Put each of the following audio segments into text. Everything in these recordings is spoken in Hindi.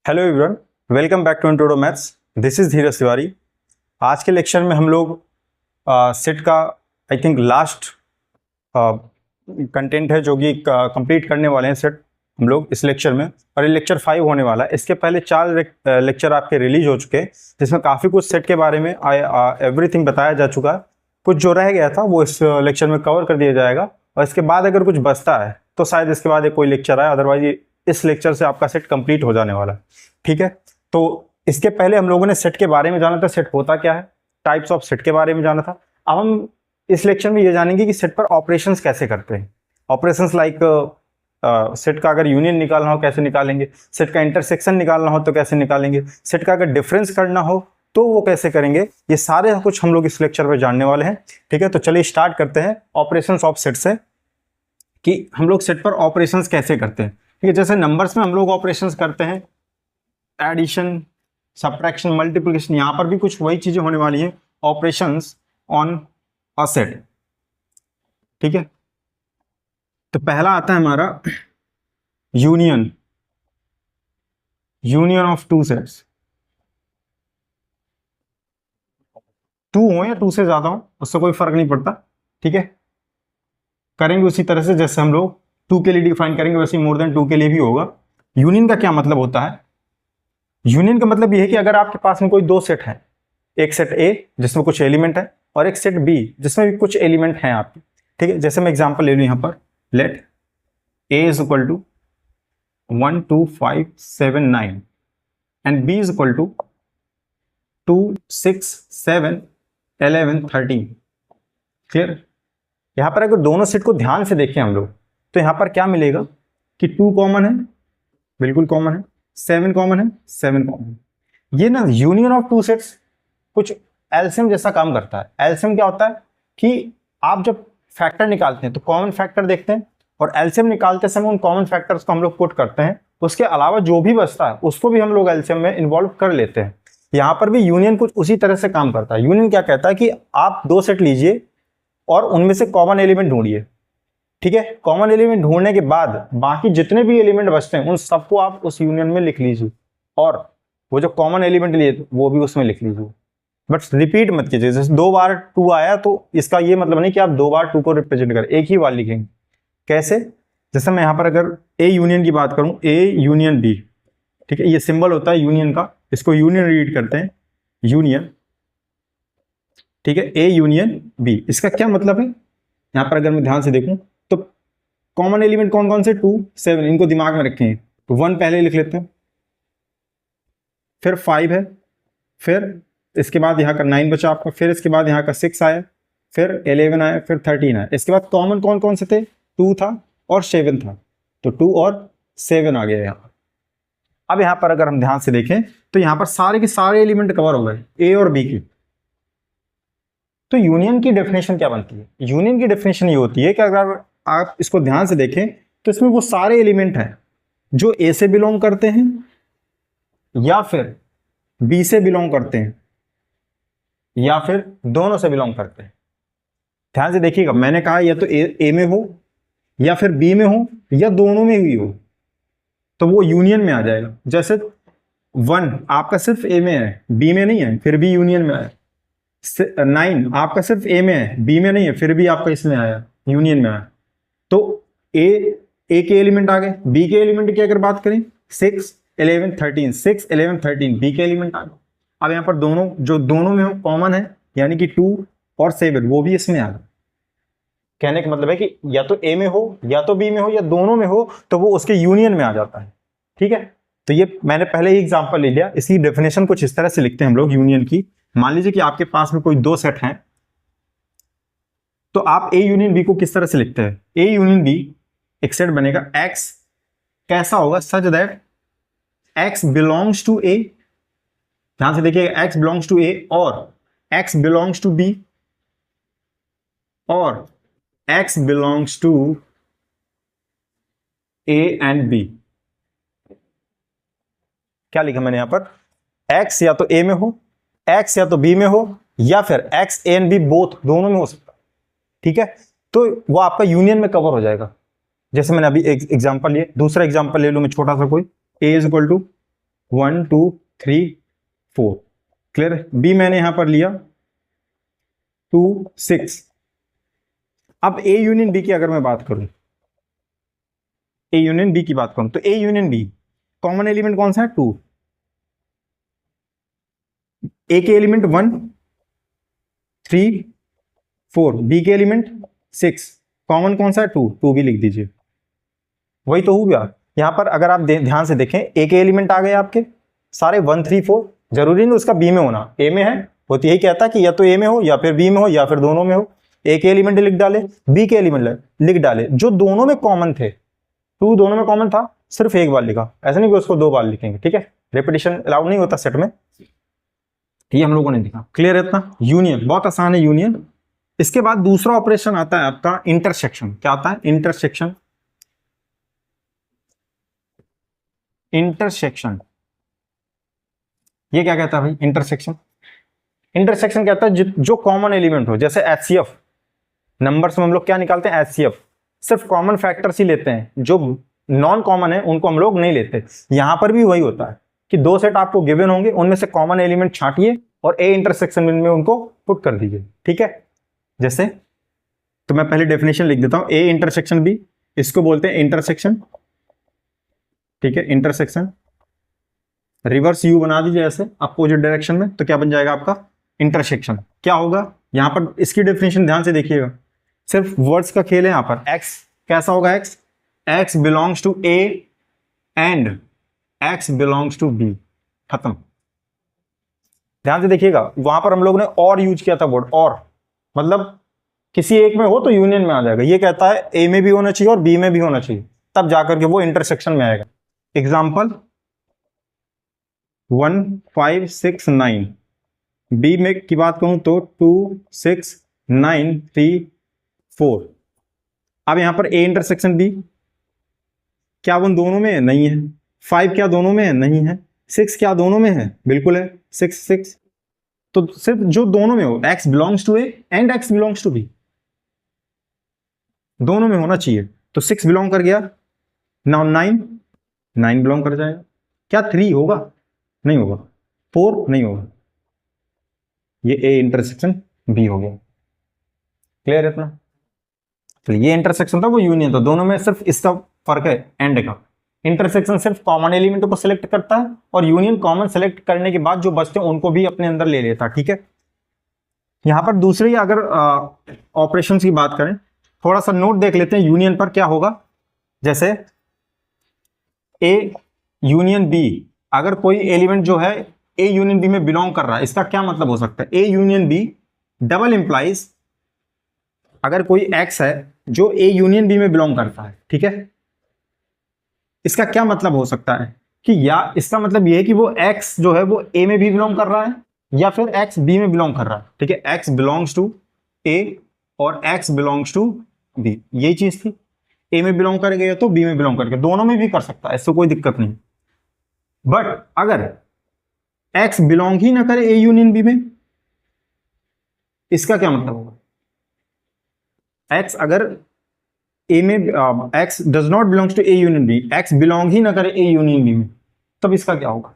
Hello everyone, welcome back to Introdo maths. This is Dheeraj Tiwari. आज के लेक्चर में हम लोग सेट का आई थिंक लास्ट कंटेंट है जो कि कंप्लीट करने वाले हैं सेट हम लोग इस लेक्चर में, और ये लेक्चर 5 होने वाला है। इसके पहले 4 लेक्चर आपके रिलीज हो चुके हैं जिसमें काफ़ी कुछ सेट के बारे में एवरीथिंग बताया जा चुका है। कुछ जो रह गया था वो इस लेक्चर में कवर कर दिया जाएगा, और इसके बाद अगर कुछ बचता है तो शायद इसके बाद एक कोई लेक्चर आए, अदरवाइज इस लेक्चर से आपका सेट कंप्लीट हो जाने वाला है। ठीक है, तो इसके पहले हम लोगों ने सेट के बारे में जाना था, सेट होता क्या है, टाइप्स ऑफ सेट के बारे में जाना था। अब हम इस लेक्चर में ये जानेंगे कि सेट पर ऑपरेशंस कैसे करते हैं। ऑपरेशंस लाइक सेट का अगर यूनियन निकालना हो कैसे निकालेंगे, सेट का इंटरसेक्शन निकालना हो तो कैसे निकालेंगे, सेट का अगर डिफरेंस करना हो तो वो कैसे करेंगे, ये सारे कुछ हम लोग इस लेक्चर में जानने वाले हैं। ठीक है, तो चलिए स्टार्ट करते हैं ऑपरेशंस ऑफ सेट से, कि हम लोग सेट पर ऑपरेशंस कैसे करते हैं। ठीक है, जैसे नंबर्स में हम लोग ऑपरेशंस करते हैं, एडिशन, सब्ट्रैक्शन, मल्टीप्लिकेशन, यहां पर भी कुछ वही चीजें होने वाली हैं, ऑपरेशंस ऑन अ सेट। ठीक है, तो पहला आता है हमारा union, union of two sets. Two हो या टू से ज्यादा हो उससे कोई फर्क नहीं पड़ता। ठीक है, करेंगे उसी तरह से जैसे हम लोग टू के लिए डिफाइन करेंगे वैसे मोर देन टू के लिए भी होगा। यूनियन का क्या मतलब होता है? यूनियन का मतलब यह है कि अगर आपके पास में कोई दो सेट है, एक सेट ए जिसमें कुछ एलिमेंट है और एक सेट बी जिसमें भी कुछ एलिमेंट हैं आपके। ठीक है, जैसे मैं एग्जांपल ले लूं यहां पर, let A is equal to 1 2 5 7 9 and B is equal to 2 6 7 11 13। Clear? यहां पर अगर दोनों सेट को ध्यान से देखें हम लोग तो यहां पर क्या मिलेगा कि 2 कॉमन है, बिल्कुल कॉमन है, 7 कॉमन है, 7 कॉमन है। ये ना यूनियन ऑफ टू सेट्स कुछ एलसीएम जैसा काम करता है। एलसीएम क्या होता है कि आप जब फैक्टर निकालते हैं तो कॉमन फैक्टर देखते हैं, और एलसीएम निकालते समय उन कॉमन फैक्टर्स को हम लोग पुट करते हैं, उसके अलावा जो भी बचता है उसको भी हम लोग एलसीएम में इन्वॉल्व कर लेते हैं। यहां पर भी यूनियन कुछ उसी तरह से काम करता है। यूनियन क्या कहता है कि आप दो सेट लीजिए और उनमें से कॉमन एलिमेंट ढूंढिए। ठीक है, कॉमन एलिमेंट ढूंढने के बाद बाकी जितने भी एलिमेंट बचते हैं उन सबको आप उस यूनियन में लिख लीजिए, और वो जो कॉमन एलिमेंट लिए वो भी उसमें लिख लीजिए। बट रिपीट मत कीजिए। जैसे 2 बार 2 आया तो इसका ये मतलब नहीं कि आप 2 बार 2 को रिप्रेजेंट करें, एक ही बार लिखेंगे। कैसे? जैसे मैं यहां पर अगर ए यूनियन की बात करूं, ए यूनियन बी, ठीक है, ये सिंबल होता है यूनियन का, इसको यूनियन रीड करते हैं, यूनियन। ठीक है, ए यूनियन बी, इसका क्या मतलब है? यहां पर अगर मैं ध्यान से देखूं तो कॉमन एलिमेंट कौन कौन से 2 7, इनको दिमाग में रखें। तो 1 पहले लिख लेते हैं, फिर 5 है, फिर इसके बाद यहाँ का 9 बचा आपका, फिर इसके बाद यहाँ का 6 आया, फिर 11 आया, फिर 13 आया। इसके बाद कॉमन कौन कौन से थे? 2 था और 7 था, तो 2 और 7 आ गया यहाँ। अब यहाँ पर अगर हम ध्यान से देखें तो यहाँ पर सारे के सारे एलिमेंट कवर हो गए ए और बी की। तो यूनियन की डेफिनेशन क्या बनती है? यूनियन की डेफिनेशन ये होती है कि अगर आप इसको ध्यान से देखें तो इसमें वो सारे एलिमेंट हैं जो ए से बिलोंग करते हैं या फिर बी से बिलोंग करते हैं या फिर दोनों से बिलोंग करते हैं। ध्यान से देखिएगा, मैंने कहा या तो ए में हो या फिर बी में हो या दोनों में भी हो तो वो यूनियन में आ जाएगा। जैसे 1 आपका सिर्फ ए में है, बी में नहीं है, फिर भी यूनियन में आया। 9 आपका सिर्फ ए में है, बी में नहीं है, फिर भी आपका इसमें आया, यूनियन में आया। तो ए के एलिमेंट आ गए, बी के एलिमेंट की अगर बात करें 6 11 13, 6 11 13 बी के एलिमेंट आ गए। अब यहाँ पर दोनों जो दोनों में हो कॉमन है, यानी कि 2 और 7 वो भी इसमें आ गए। कहने का मतलब है कि या तो ए में हो या तो बी में हो या दोनों में हो तो वो उसके यूनियन में आ जाता है। ठीक है, तो ये मैंने पहले ही एग्जांपल ले लिया। इसकी डेफिनेशन कुछ इस तरह से लिखते हैं हम लोग यूनियन की। मान लीजिए कि आपके पास में कोई दो सेट हैं, तो आप ए यूनियन बी को किस तरह से लिखते हैं? ए यूनियन बी एक सेट बनेगा, एक्स कैसा होगा? Such that x belongs to A. ध्यान से देखिएगा, एक्स बिलोंग्स टू ए और एक्स बिलोंग्स टू बी और X belongs to A and B. क्या लिखा मैंने यहां पर? एक्स या तो ए में हो, एक्स या तो बी में हो, या फिर x A and B both, दोनों में हो सकता है। ठीक है, तो वो आपका यूनियन में कवर हो जाएगा। जैसे मैंने अभी एक एग्जांपल लिया, दूसरा एग्जांपल ले लूं मैं छोटा सा कोई, ए इज इक्वल टू 1 2 3 4। क्लियर है। बी मैंने यहां पर लिया 2 6। अब ए यूनियन बी की अगर मैं बात करूं, ए यूनियन बी की बात करूं, तो A union B common element कौन सा है? 2। ए के एलिमेंट 1 3 4, बी के एलिमेंट 6, कॉमन कौन सा है? 2, 2 भी लिख दीजिए। वही तो हो गया। यहां पर अगर आप ध्यान से देखें, ए के एलिमेंट आ गए आपके सारे 1 3 4, जरूरी नहीं उसका बी में होना, ए में है वो तो यही कहता है कि या तो ए में हो या फिर बी में हो या फिर दोनों में हो। ए के एलिमेंट लिख डाले, बी के एलिमेंट लिख डाले, जो दोनों में कॉमन थे। 2 दोनों में कॉमन था, सिर्फ एक बार लिखा, ऐसा नहीं कि उसको 2 बार लिखेंगे, ठीक है। रिपीटिशन अलाउड नहीं होता सेट में, ये हम लोगों ने देखा। क्लियर है इतना? यूनियन बहुत आसान है, यूनियन। इसके बाद दूसरा ऑपरेशन आता है आपका इंटरसेक्शन। क्या आता है? इंटरसेक्शन। इंटरसेक्शन ये क्या कहता है भाई? इंटरसेक्शन, इंटरसेक्शन कहता है जो कॉमन एलिमेंट हो, जैसे एचसीएफ नंबर्स में हम लोग क्या निकालते हैं? एचसीएफ सिर्फ कॉमन फैक्टर्स ही लेते हैं, जो नॉन कॉमन है उनको हम लोग नहीं लेते। यहां पर भी वही होता है कि 2 सेट आपको गिवन होंगे, उनमें से कॉमन एलिमेंट छांटिए और ए इंटरसेक्शन में उनको पुट कर दीजिए, ठीक है। जैसे तो मैं पहले डेफिनेशन लिख देता हूं, ए इंटरसेक्शन बी, इसको बोलते हैं इंटरसेक्शन, ठीक है। इंटरसेक्शन रिवर्स यू बना दीजिए ऐसे अपोजिट डायरेक्शन में, तो क्या बन जाएगा आपका? इंटरसेक्शन। क्या होगा यहां पर? इसकी डेफिनेशन ध्यान से देखिएगा, सिर्फ वर्ड्स का खेल है यहां पर। एक्स कैसा होगा? X x belongs to A and x belongs to B, खत्म। ध्यान से देखिएगा, वहां पर हम लोग ने और यूज किया था वर्ड और, मतलब किसी एक में हो तो यूनियन में आ जाएगा। ये कहता है ए में भी होना चाहिए और बी में भी होना चाहिए, तब जाकर के वो इंटरसेक्शन में आएगा। एग्जाम्पल 1 5 6 9, बी में की बात करूं तो 2 6 9 3 4। अब यहां पर ए इंटरसेक्शन बी, क्या वो दोनों में है? नहीं है। 5 क्या दोनों में है? नहीं है। 6 क्या दोनों में है? बिल्कुल है, 6 6। तो सिर्फ जो दोनों में हो, x belongs to A and x belongs to B, दोनों में होना चाहिए। तो 6 बिलोंग कर गया, नाउ 9 बिलोंग कर जाएगा। क्या 3 होगा? नहीं होगा। 4 नहीं होगा। ये ए इंटरसेक्शन बी हो गया। क्लियर है इतना? तो ये इंटरसेक्शन था, वो यूनियन था, दोनों में सिर्फ इसका फर्क है एंड का। इंटरसेक्शन सिर्फ कॉमन एलिमेंट को सिलेक्ट करता है और यूनियन कॉमन सेलेक्ट करने के बाद जो बचते हैं उनको भी अपने अंदर ले लेता, ठीक है। यहां पर दूसरी अगर ऑपरेशन की बात करें, थोड़ा सा नोट देख लेते हैं यूनियन पर क्या होगा। जैसे ए यूनियन बी, अगर कोई एलिमेंट जो है ए यूनियन बी में बिलोंग कर रहा है, इसका क्या मतलब हो सकता है? A union B double implies, अगर कोई एक्स है जो ए यूनियन बी में बिलोंग करता है, ठीक है, इसका क्या मतलब हो सकता है कि या इसका मतलब यह है कि वो एक्स जो है वो ए में भी बिलोंग कर रहा है या फिर एक्स बी में बिलोंग कर रहा है, ठीक है। एक्स बिलोंग्स टू ए और एक्स बिलोंग्स टू बी, यही चीज थी। ए में बिलोंग करेगा तो बी में बिलोंग करके, दोनों में भी कर सकता है, इससे कोई दिक्कत नहीं। बट अगर एक्स बिलोंग ही ना करे ए यूनियन बी में, इसका क्या मतलब होगा? एक्स अगर ए में X does not belongs to A union B, X belong ही ना करे ए यूनियन बी में, तब इसका क्या होगा?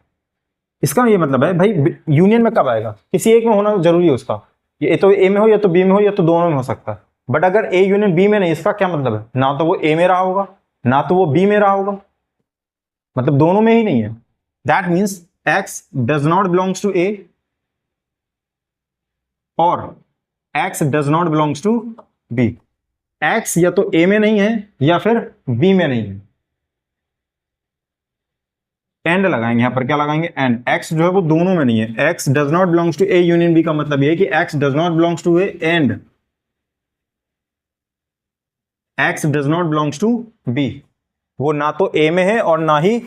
इसका ये मतलब है भाई यूनियन में कब आएगा? किसी एक में होना जरूरी है उसका, ये तो ए में हो या तो बी में हो या तो दोनों में हो सकता है। बट अगर ए यूनियन बी में नहीं, इसका क्या मतलब है? ना तो वो ए में रहा होगा ना तो वो बी में रहा होगा, मतलब दोनों में ही नहीं है। That means X does not belongs to A और X does not belongs to B. X या तो ए में नहीं है या फिर बी में नहीं है। एंड लगाएंगे यहां पर, क्या लगाएंगे? एंड। एक्स जो है वो दोनों में नहीं है। X does not belongs to A union B का मतलब ये है कि x does not belongs to A and x does not belongs to B, वो ना तो ए में है और ना ही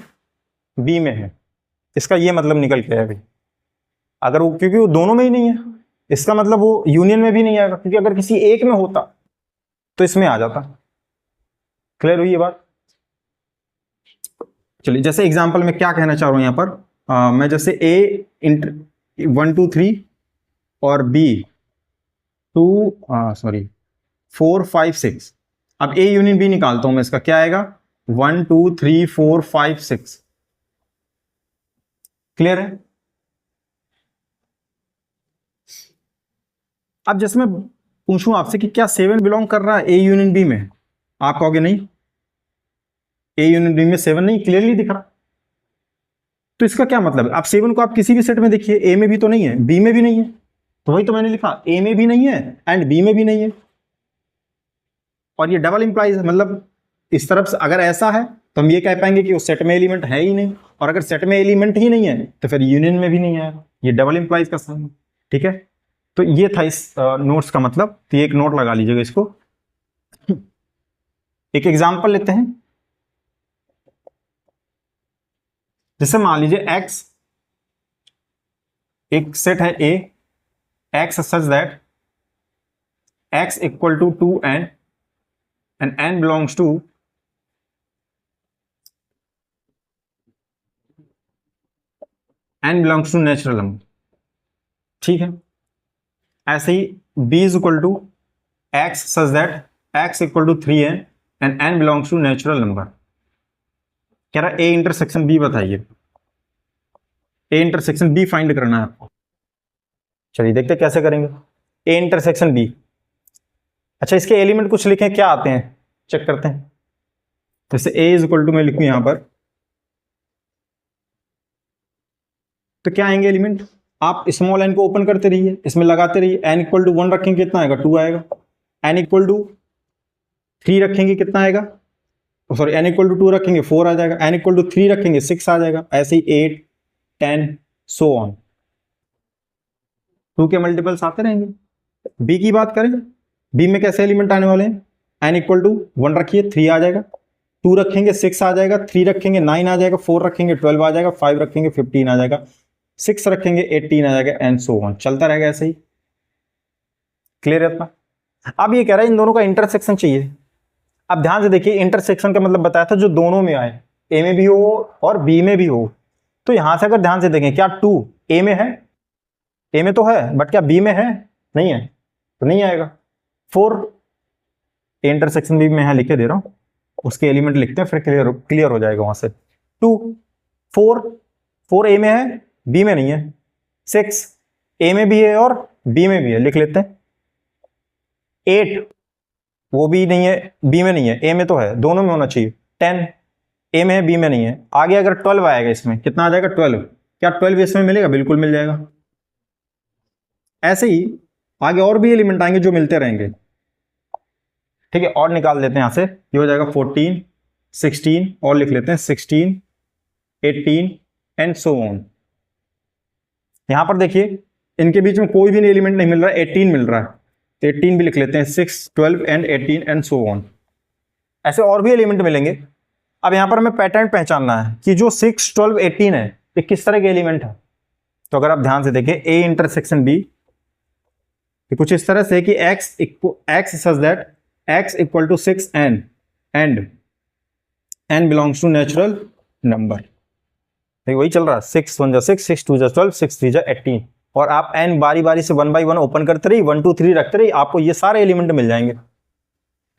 बी में है। इसका ये मतलब निकल के है भाई, अगर वो, क्योंकि वो दोनों में ही नहीं है, इसका मतलब वो यूनियन में भी नहीं आएगा, क्योंकि अगर किसी एक में होता तो इसमें आ जाता। क्लियर हुई ये बात? चलिए, जैसे एग्जांपल में क्या कहना चाह रहा हूं यहां पर, मैं जैसे ए इंटर 1 2 3 और बी 4 5 6, अब ए यूनियन बी निकालता हूं मैं, इसका क्या आएगा? 1 2 3 4 5 6। क्लियर है? अब जैसे मैं पूछूं आपसे कि क्या 7 बिलोंग कर रहा है ए यूनियन बी में, आप कहोगे नहीं, ए यूनियन बी में 7 नहीं, क्लियरली दिख रहा। तो इसका क्या मतलब है? आप 7 को आप किसी भी सेट में देखिए, ए में भी तो नहीं है, बी में भी नहीं है, तो वही तो मैंने लिखा, ए में भी नहीं है एंड बी में भी नहीं है, और ये डबल इंप्लाइज है, मतलब इस तरफ से अगर ऐसा है तो हम ये कह पाएंगे कि उस सेट में एलिमेंट है ही नहीं, और अगर सेट में एलिमेंट ही नहीं है तो फिर यूनियन में भी नहीं आएगा, ये डबल इंप्लाइज का साइन है। ठीक है, तो ये था इस नोट्स का मतलब, तो ये एक नोट लगा लीजिएगा इसको। एक एग्जांपल लेते हैं, जैसे मान लीजिए x एक सेट है A, x such that x equal to 2n and n belongs to natural number. ठीक है, ऐसे ही b is equal to x such that x equal to 3n and n belongs to natural number. कह रहा a इंटरसेक्शन b बताइए, a इंटरसेक्शन b फाइंड करना है आपको। चलिए देखते कैसे करेंगे a इंटरसेक्शन b। अच्छा, इसके एलिमेंट कुछ लिखे क्या आते हैं, चेक करते हैं। जैसे a इज इक्वल टू मैं लिखूं यहां पर, तो क्या आएंगे एलिमेंट, आप स्मॉल n को ओपन करते रहिए, इसमें लगाते रहिए, n इक्वल टू 1 रखेंगे कितना आएगा, 2 आएगा, n इक्वल टू 3 रखेंगे कितना आएगा, सॉरी n इक्वल टू 2 रखेंगे 4 आ जाएगा, n इक्वल टू 3 रखेंगे 6 आ जाएगा, ऐसे ही 8 10 सो ऑन, 2 के मल्टीपल्स आते रहेंगे। b की बात करें, b में कैसे एलिमेंट आने वाले हैं, n इक्वल टू 1 रखिए 3 आ जाएगा, 2 रखेंगे 6 आ जाएगा, 3 रखेंगे 9 आ जाएगा, 4 रखेंगे 12 आ जाएगा, 5 रखेंगे 15 आ जाएगा, 6 रखेंगे 18 आ जाएगा, एंड सो ऑन, चलता रहेगा ऐसे ही। क्लियर है अपना? अब ये कह रहा है इन दोनों का इंटरसेक्शन चाहिए। अब ध्यान से देखिए, इंटरसेक्शन का मतलब बताया था जो दोनों में आए, ए में भी हो और बी में भी हो। तो यहां से अगर ध्यान से देखें, क्या 2 ए में है, ए में तो है, बट क्या बी में है, नहीं है, तो नहीं आएगा। 4 इंटरसेक्शन बी में है, लिखे दे रहा हूं, उसके एलिमेंट लिखते हैं फिर क्लियर हो जाएगा वहां से। 2 4 ए में है, बी में नहीं है। 6 ए में भी है और बी में भी है, लिख लेते हैं। 8 वो भी नहीं है, बी में नहीं है, ए में तो है, दोनों में होना चाहिए। 10 ए में है, बी में नहीं है। आगे अगर 12 आएगा, इसमें कितना आ जाएगा, 12। क्या 12 इसमें मिलेगा, बिल्कुल मिल जाएगा। ऐसे ही आगे और भी एलिमेंट आएंगे जो मिलते रहेंगे। ठीक है, और निकाल देते हैं यहां से, ये हो जाएगा 14 16 और लिख लेते हैं 16 18 एंड सो ऑन। यहां पर देखिए इनके बीच में कोई भी एलिमेंट नहीं मिल रहा है, 18 मिल रहा है, तो 18 भी लिख लेते हैं, 6 12 एंड 18 एंड सो ऑन। ऐसे और भी एलिमेंट मिलेंगे। अब यहां पर हमें पैटर्न पहचानना है कि जो 6 12 18 है ये किस तरह के एलिमेंट है। तो अगर आप ध्यान से देखें, ए इंटरसेक्शन बी कुछ इस तरह से कि x such that x equal to 6 n and n belongs to natural number. वही चल रहा है, 6 1 जा 6 6 2 जा 12 6 3 जा 18, और आप n बारी बारी से 1 बाई 1 ओपन करते रहिए, 1 2 3 रखते रहिए, आपको ये सारे एलिमेंट मिल जाएंगे।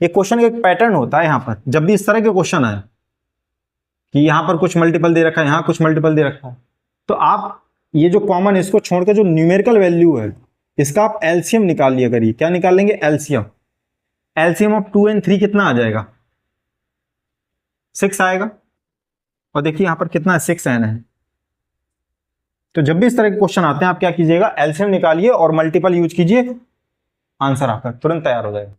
ये क्वेश्चन का एक पैटर्न होता है। यहां पर जब भी इस तरह के क्वेश्चन आए कि यहां पर कुछ मल्टीपल दे रखा है, यहां कुछ मल्टीपल दे रखा है, तो आप ये जो कॉमन, इसको छोड़कर जो न्यूमेरिकल वैल्यू है इसका आप एलसीएम निकाल लिया करिए। क्या निकाल लेंगे, एलसीएम। एलसीएम ऑफ 2 and 3 कितना आ जाएगा, 6 आएगा, और देखिए यहां पर कितना है, 6 n है। तो जब भी इस तरह के क्वेश्चन आते हैं, आप क्या कीजिएगा, एलसीएम निकालिए और मल्टीपल यूज कीजिए, आंसर आपका तुरंत तैयार हो जाएगा।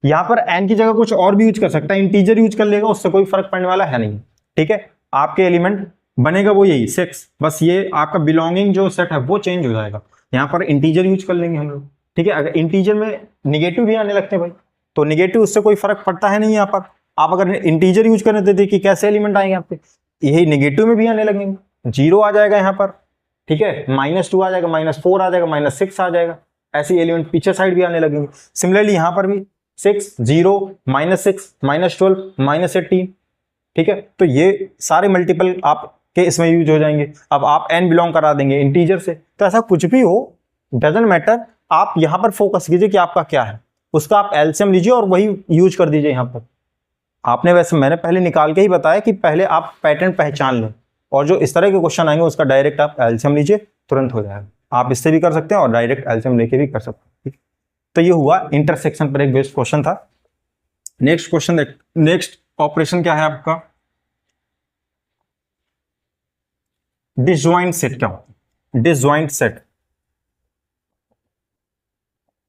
यहां पर n की जगह कुछ और भी यूज कर सकता है, इंटीजर यूज कर लेगा, उससे कोई फर्क पड़ने वाला है नहीं। ठीक है, आपके एलिमेंट बनेगा वो यही 6, बस ये आपका बिलोंगिंग जो सेट है वो चेंज हो जाएगा। यहां पर इंटीजर यूज कर लेंगे हम लोग। ठीक है, अगर इंटीजर में निगेटिव भी आने लगते हैं भाई, तो निगेटिव उससे कोई फर्क पड़ता है नहीं। यहाँ पर आप अगर इंटीजर यूज करने देते कि कैसे एलिमेंट आएंगे आपके, यही निगेटिव में भी आने लगेंगे, 0 आ जाएगा यहाँ पर। ठीक है, -2 आ जाएगा, -4 आ जाएगा, -6 आ जाएगा, ऐसे एलिमेंट पीछे साइड भी आने लगेंगे। सिमिलरली यहाँ पर भी 6 0 -6 -12 -18। ठीक है, तो ये सारे मल्टीपल आपके इसमें यूज हो जाएंगे। अब आप n बिलोंग करा देंगे इंटीजर से, तो ऐसा कुछ भी हो, डजंट मैटर, आप यहां पर फोकस कीजिए कि आपका क्या है, उसका आप एलसीएम लीजिए और वही यूज कर दीजिए। यहां पर आपने, वैसे मैंने पहले निकाल के ही बताया कि पहले आप पैटर्न पहचान लो और जो इस तरह के क्वेश्चन आएंगे उसका डायरेक्ट आप एलसीएम लीजिए, तुरंत हो जाएगा। आप इससे भी कर सकते हैं और डायरेक्ट एलसीएम लेके भी कर सकते हैं। तो ये हुआ इंटरसेक्शन पर एक बेस्ड क्वेश्चन था। नेक्स्ट क्वेश्चन देख, नेक्स्ट ऑपरेशन क्या है आपका, डिसजॉइंट सेट क्या होता है? डिसजॉइंट सेट,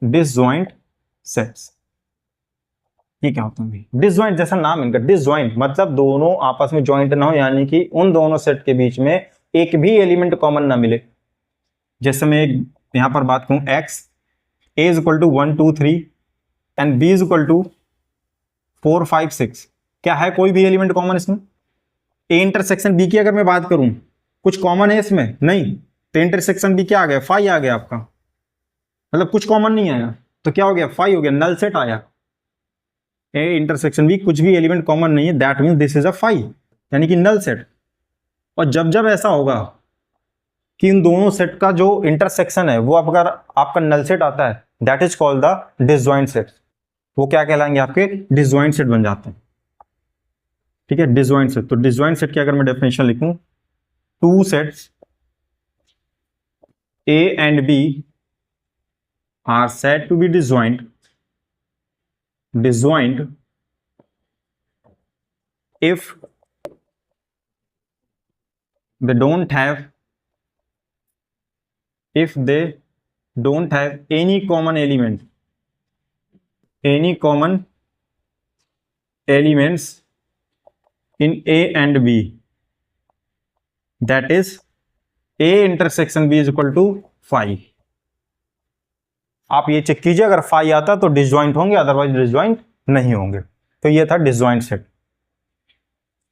डिसजॉइंट सेट्स ये क्या होता है? डिसजॉइंट जैसा नाम इनका, डिसजॉइंट मतलब दोनों आपस में ज्वाइंट ना हो, यानी कि उन दोनों सेट के बीच में एक भी एलिमेंट कॉमन ना मिले। जैसे मैं यहां पर बात करूं x a is equal to 1 2 3 and b is equal to 4 5 6, क्या है कोई भी एलिमेंट कॉमन इसमें? a इंटरसेक्शन b की अगर मैं बात करूं, कुछ कॉमन है इसमें? नहीं। तो इंटरसेक्शन b क्या आ गया? 5 आ गया आपका, मतलब कुछ कॉमन नहीं आया, तो क्या हो गया? 5 हो गया, नल सेट आया। ए इंटरसेक्शन भी कुछ भी एलिमेंट कॉमन नहीं है, that means this is a 5, यानी कि नल सेट। और जब जब ऐसा होगा कि इन दोनों सेट का जो इंटरसेक्शन है वो अगर आपका नल सेट आता है, that is called the disjoint set. वो क्या कहलाएंगे? आपके डिसजॉइंट सेट बन जाते हैं। ठीक है, डिसजॉइंट सेट। तो डिसजॉइंट सेट की अगर मैं डेफिनेशन लिखूं, two sets A and B are said to be disjoint if they don't have any common elements in A and B, that is A intersection B is equal to 5। आप ये चेक कीजिए, अगर 5 आता तो डिसजॉइंट होंगे, अदरवाइज डिसजॉइंट नहीं होंगे। तो ये था डिसजॉइंट सेट।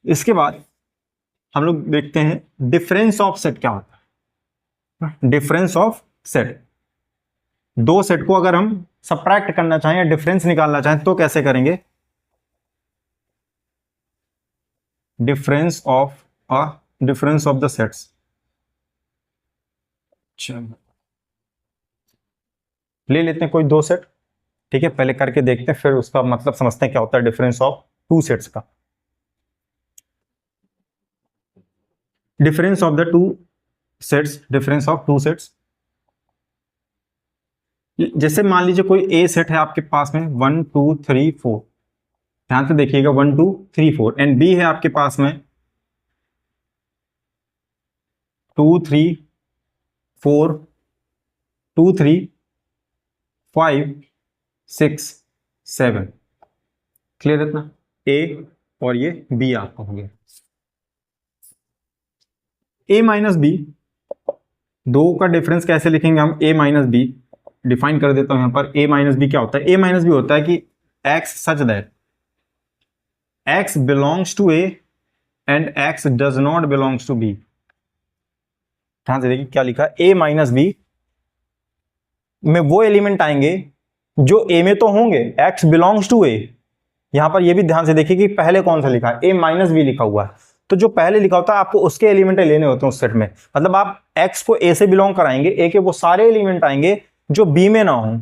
इसके बाद हम लोग देखते हैं डिफरेंस ऑफ सेट क्या होता है। डिफरेंस ऑफ सेट, दो सेट को अगर हम सबट्रैक्ट करना चाहें या डिफरेंस निकालना चाहें तो कैसे करेंगे? Difference of the sets. ले लेते हैं कोई दो सेट, ठीक है, पहले करके देखते हैं, फिर उसका मतलब समझते हैं क्या होता है डिफरेंस ऑफ टू सेट्स का। Difference of the two sets, difference of two sets. जैसे मान लीजिए कोई ए सेट है आपके पास में 1 2 3 4, ध्यान से देखिएगा 1 2 3 4, एंड बी है आपके पास में 2 3 4 2 3 5 6 7। क्लियर है इतना? ए और ये बी आपका हो गया। ए माइनस बी, दो का डिफरेंस कैसे लिखेंगे हम? ए माइनस बी डिफाइन कर देता हूं यहां पर। ए माइनस बी क्या होता है? ए माइनस बी होता है कि x such that x belongs to A and x does not belongs to B. ध्यान से देखिए क्या लिखा, ए माइनस बी में वो एलिमेंट आएंगे जो ए में तो होंगे, एक्स बिलोंग्स टू ए। यहां पर ये भी ध्यान से देखिए कि पहले कौन सा लिखा है, ए माइनस बी लिखा हुआ है, तो जो पहले लिखा होता है आपको उसके एलिमेंट लेने होते हैं उस सेट में। मतलब आप एक्स को ए से बिलोंग कराएंगे, ए के वो सारे एलिमेंट आएंगे जो बी में ना हो।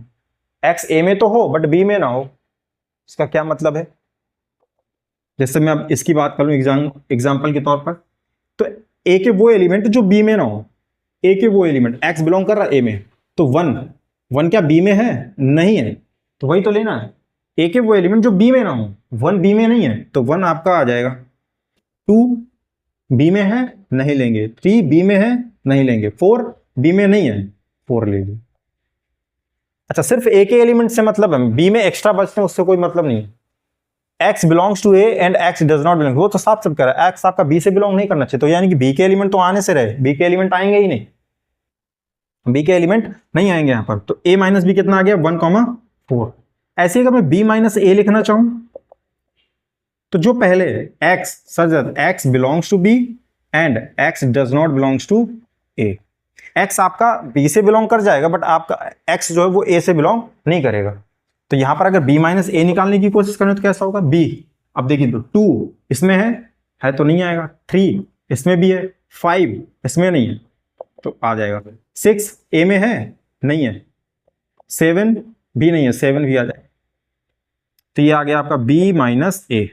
एक्स ए में तो हो बट बी में ना हो। इसका क्या मतलब है? जैसे मैं अब इसकी बात करूं एग्जाम्पल के तौर पर, तो ए के वो एलिमेंट जो बी में ना हो, ए के वो एलिमेंट, एक्स बिलोंग कर रहा है ए में, तो वन क्या बी में है? नहीं है, तो वही तो लेना है। ए के वो एलिमेंट जो बी में ना हो, 1 बी में नहीं है तो 1 आपका आ जाएगा। 2 बी में है, नहीं लेंगे। 3 बी में है, नहीं लेंगे। 4 बी में नहीं है, 4 ले लीजिए। अच्छा, सिर्फ ए के एलिमेंट से मतलब है, बी में एक्स्ट्रा बचते हैं उससे कोई मतलब नहीं है। X belongs to A and x does not belong, वो तो साफ सब कर रहा है, एक्स आपका बी से बिलोंग नहीं करना चाहिए, तो यानी कि बी के एलिमेंट तो आने से रहे, बी के एलिमेंट आएंगे ही नहीं, बी के एलिमेंट नहीं आएंगे यहां पर। तो ए माइनस बी कितना आ गया? 1,4। ऐसे अगर मैं बी माइनस ए लिखना चाहूं तो जो पहले x such x belongs to B and x does not belongs to A, x आपका बी से बिलोंग कर जाएगा बट आपका एक्स जो है वो ए से बिलोंग नहीं करेगा। तो यहां पर अगर बी माइनस ए निकालने की कोशिश करें तो कैसा होगा? बी, अब देखिए तो 2 इसमें है तो नहीं आएगा, 3 इसमें भी है, 5 इसमें नहीं है तो आ जाएगा, 6 ए में है, नहीं है, 7 भी नहीं है, 7 भी आ जाएगा। तो ये आ गया आपका बी माइनस ए।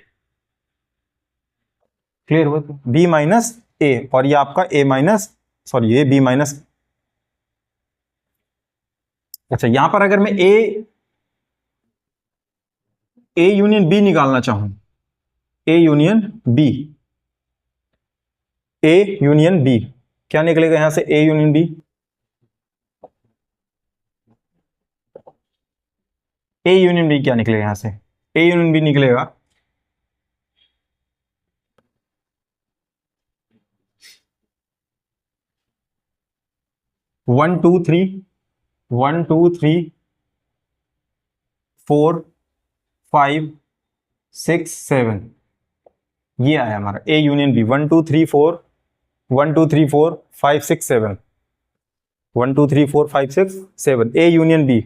क्लियर हुआ? बी माइनस ए, और ये आपका ए माइनस, सॉरी ये बी माइनस। अच्छा, यहां पर अगर मैं ए यूनियन बी निकालना चाहूं, A union B, A union B क्या निकलेगा यहां से? A union B, A union B क्या निकलेगा यहां से? ए यूनियन बी निकलेगा 1 2 3 1 2 3 4 5 6 7, ये आया हमारा ए यूनियन बी। 1 2 3 4 1 2 3 4 5 6 7 1 2 3 4 5 6 7, ए यूनियन बी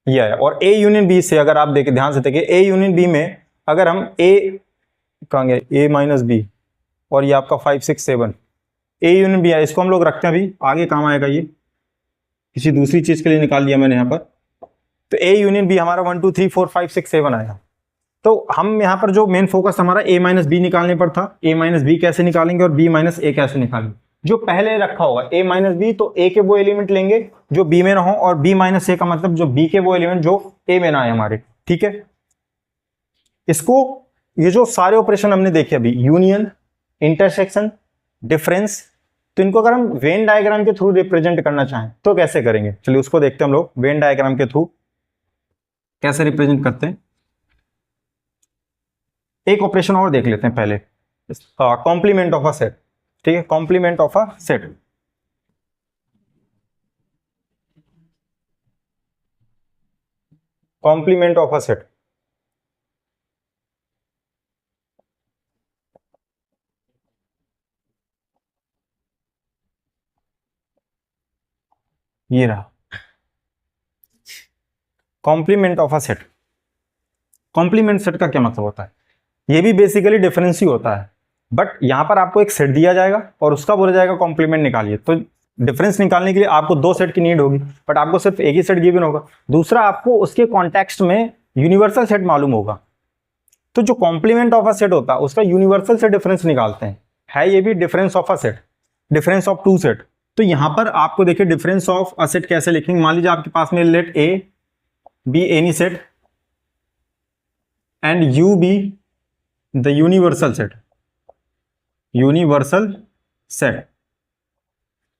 ये आया। और ए यूनियन बी से अगर आप देखें, ध्यान से देखिए, ए यूनियन बी में अगर हम ए कहाँ गए, ए माइनस बी, और ये आपका 5 6 7, ए यूनियन बी आया, इसको हम लोग रखते हैं, अभी आगे काम आएगा, ये किसी दूसरी चीज के लिए निकाल लिया मैंने यहाँ पर। तो ए यूनियन बी हमारा 1 2 3 4 5 6 7 आया। तो हम यहाँ पर जो मेन फोकस हमारा ए माइनस बी निकालने पर था, ए माइनस बी कैसे निकालेंगे और बी माइनस ए कैसे निकालेंगे। जो पहले रखा होगा ए माइनस बी, तो ए के वो एलिमेंट लेंगे जो बी में ना हो, और बी माइनस ए का मतलब जो बी के वो एलिमेंट जो ए में ना आए हमारे, ठीक है। इसको, ये जो सारे ऑपरेशन हमने देखे अभी, यूनियन, इंटरसेक्शन, डिफरेंस, तो इनको अगर हम वेन डायग्राम के थ्रू रिप्रेजेंट करना चाहें तो कैसे करेंगे, चलिए उसको देखते हैं हम लोग। वेन डायग्राम के थ्रू कैसे रिप्रेजेंट करते हैं, एक ऑपरेशन और देख लेते हैं पहले, कॉम्प्लीमेंट ऑफ अ सेट, ठीक है, complement of a set. Complement of a set, ये रहा complement of a set. Complement set का क्या मतलब होता है? ये भी बेसिकली डिफरेंस ही होता है, बट यहां पर आपको एक सेट दिया जाएगा और उसका बोला जाएगा कॉम्प्लीमेंट निकालिए। तो डिफरेंस निकालने के लिए आपको दो सेट की नीड होगी, बट आपको सिर्फ एक ही सेट गिवन होगा। दूसरा, आपको उसके कॉन्टेक्स्ट में यूनिवर्सल सेट मालूम होगा। तो जो कॉम्प्लीमेंट ऑफ अ सेट होता है उसका यूनिवर्सल से डिफरेंस निकालते हैं, है ये भी difference of a set, difference of two set. तो यहां पर आपको देखिए डिफरेंस ऑफ अ सेट कैसे लिखेंगे। मान लीजिए आपके पास में let A be any set and U be the universal set, universal set.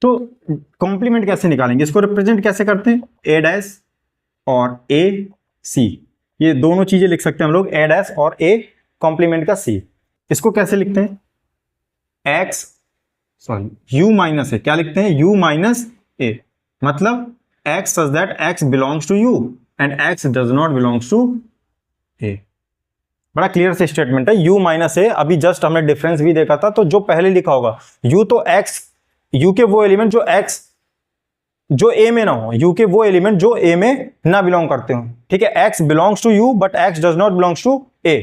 तो कॉम्प्लीमेंट कैसे निकालेंगे, इसको रिप्रेजेंट कैसे करते हैं, ए डैश और ए सी, ये दोनों चीजें लिख सकते हैं हम लोग, ए डैश और ए कॉम्प्लीमेंट का सी। इसको कैसे लिखते हैं, X sorry U minus A, क्या लिखते हैं, यू माइनस ए, मतलब X such that x belongs to U and x does not belongs to A. बड़ा क्लियर से स्टेटमेंट है, u माइनस ए। अभी जस्ट हमने डिफरेंस भी देखा था, तो जो पहले लिखा होगा u, तो x, u के वो एलिमेंट जो x जो a में ना हो, u के वो एलिमेंट जो a में ना बिलोंग करते हो, ठीक है। x belongs to u but x does not belongs to a।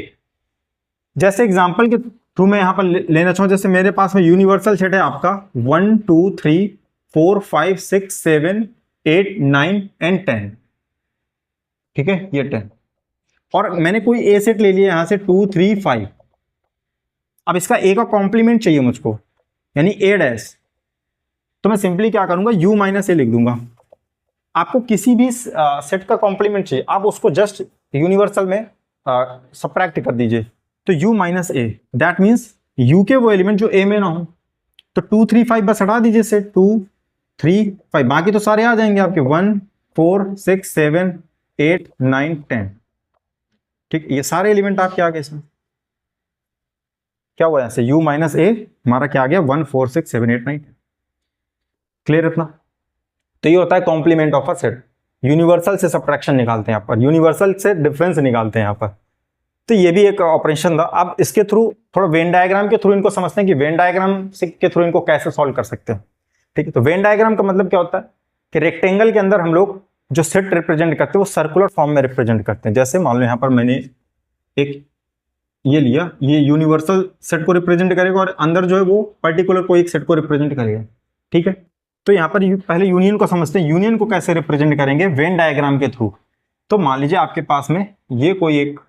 जैसे एग्जांपल के थ्रू मैं यहां पर लेना चाहूं, जैसे मेरे पास में यूनिवर्सल सेट है आपका 1 2 3 4 5 6 7 8 9 एंड 10, ठीक है, ये 10, और मैंने कोई ए सेट ले लिया यहां से 2 3 5। अब इसका ए का कॉम्प्लीमेंट चाहिए मुझको, यानी ए डैश, तो मैं सिंपली क्या करूंगा, u माइनस ए लिख दूंगा। आपको किसी भी सेट का कॉम्प्लीमेंट चाहिए, आप उसको जस्ट यूनिवर्सल में सब्ट्रैक्ट कर दीजिए, तो u minus A, that means u के वो एलिमेंट जो a में ना हो, तो 2 3 5 बस हटा दीजिए से, 2 3 5, बाकी तो सारे आ जाएंगे आपके 1 4 6 7 8 9 10, ठीक, ये सारे एलिमेंट आपके आ गए इसमें। क्या हुआ यहां से, u माइनस ए हमारा क्या आ गया, 1 4 6 7 8 9। क्लियर इतना? तो ये होता है complement of a set. Universal से सब्ट्रैक्शन निकालते हैं यहाँ पर, यूनिवर्सल से डिफरेंस निकालते हैं यहाँ पर। तो ये भी एक ऑपरेशन था। अब इसके थ्रू थोड़ा वेन डायग्राम के थ्रू इनको समझते हैं कि वेन डायग्राम के थ्रू इनको कैसे सॉल्व कर सकते हैं, ठीक है। तो वेन डायग्राम का मतलब क्या होता है कि रेक्टेंगल के अंदर हम लोग जो सेट रिप्रेजेंट करते हैं वो सर्कुलर फॉर्म में रिप्रेजेंट करते हैं। जैसे मान लो यहाँ पर मैंने एक ये लिया, ये यूनिवर्सल सेट को रिप्रेजेंट करेगा और अंदर जो है वो पर्टिकुलर कोई एक सेट को रिप्रेजेंट करेगा, ठीक है। तो यहाँ पर पहले यूनियन को समझते हैं, यूनियन को कैसे रिप्रेजेंट करेंगे, वेन डायग्राम के थ्रू। तो मान लीजिए आपके पास में ये कोई एक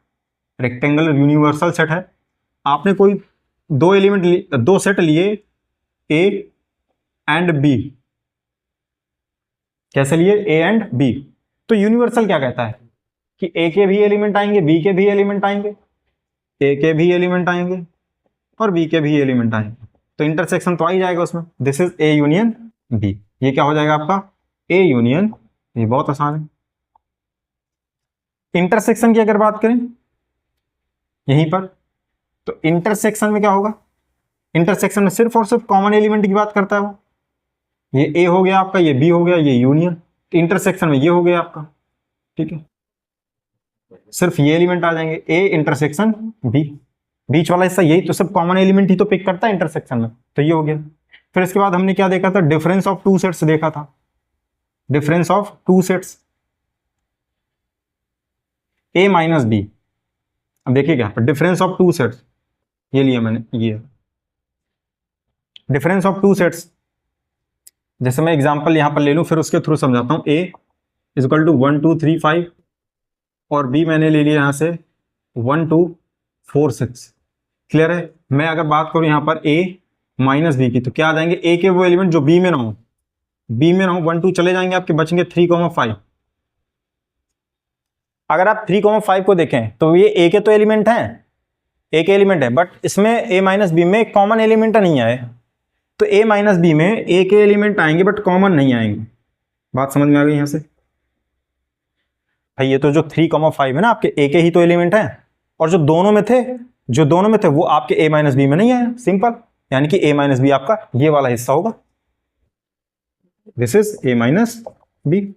रेक्टेंगुलर यूनिवर्सल सेट है, आपने कोई दो सेट लिए ए एंड बी, कैसे लिए ए एंड बी, तो यूनिवर्सल क्या कहता है कि ए के भी एलिमेंट आएंगे, बी के भी एलिमेंट आएंगे, ए के भी एलिमेंट आएंगे और बी के भी एलिमेंट आएंगे, तो इंटरसेक्शन तो आ ही जाएगा उसमें। This is A union B, ये क्या हो जाएगा आपका ए यूनियन, ये बहुत आसान है। इंटरसेक्शन की अगर बात करें यहीं पर, तो इंटरसेक्शन में क्या होगा, इंटरसेक्शन में सिर्फ और सिर्फ कॉमन एलिमेंट की बात करता है वो, ये ए हो गया आपका, ये बी हो गया, ये यूनियन, इंटरसेक्शन में ये हो गया आपका, ठीक है, सिर्फ ये एलिमेंट आ जाएंगे, ए इंटरसेक्शन बी, बीच वाला हिस्सा यही तो सब कॉमन एलिमेंट ही तो पिक करता है इंटरसेक्शन में, तो ये हो गया। फिर इसके बाद हमने क्या देखा था, डिफरेंस ऑफ टू सेट्स देखा था, difference of two sets A minus B. अब देखिए क्या डिफरेंस ऑफ टू सेट्स, ये लिया मैंने, ये डिफरेंस ऑफ टू सेट्स, जैसे मैं एग्जांपल यहां पर ले लूं फिर उसके थ्रू समझाता हूं। ए इज इक्वल टू 1 2 3 5 और बी मैंने ले लिया यहां से 1 2 4 6, क्लियर है। मैं अगर बात करूं यहां पर ए माइनस बी की, तो क्या आ जाएंगे ए के वो एलिमेंट जो बी में ना हो, बी में ना हो, 1 2 चले जाएंगे आपके, बचेंगे 3 5। अगर आप 3 5 को देखें तो ये ए के तो एलिमेंट हैं, ए के एलिमेंट है, बट इसमें ए माइनस बी में कॉमन एलिमेंट नहीं आए, तो ए माइनस बी में ए के एलिमेंट आएंगे बट कॉमन नहीं आएंगे। बात समझ में आ गई यहां से भाई, ये तो जो 3 5 है ना आपके ए के ही तो एलिमेंट हैं, और जो दोनों में थे वो आपके ए माइनस बी में नहीं आए, सिंपल, यानी कि ए माइनस बी आपका ये वाला हिस्सा होगा, this is A minus B.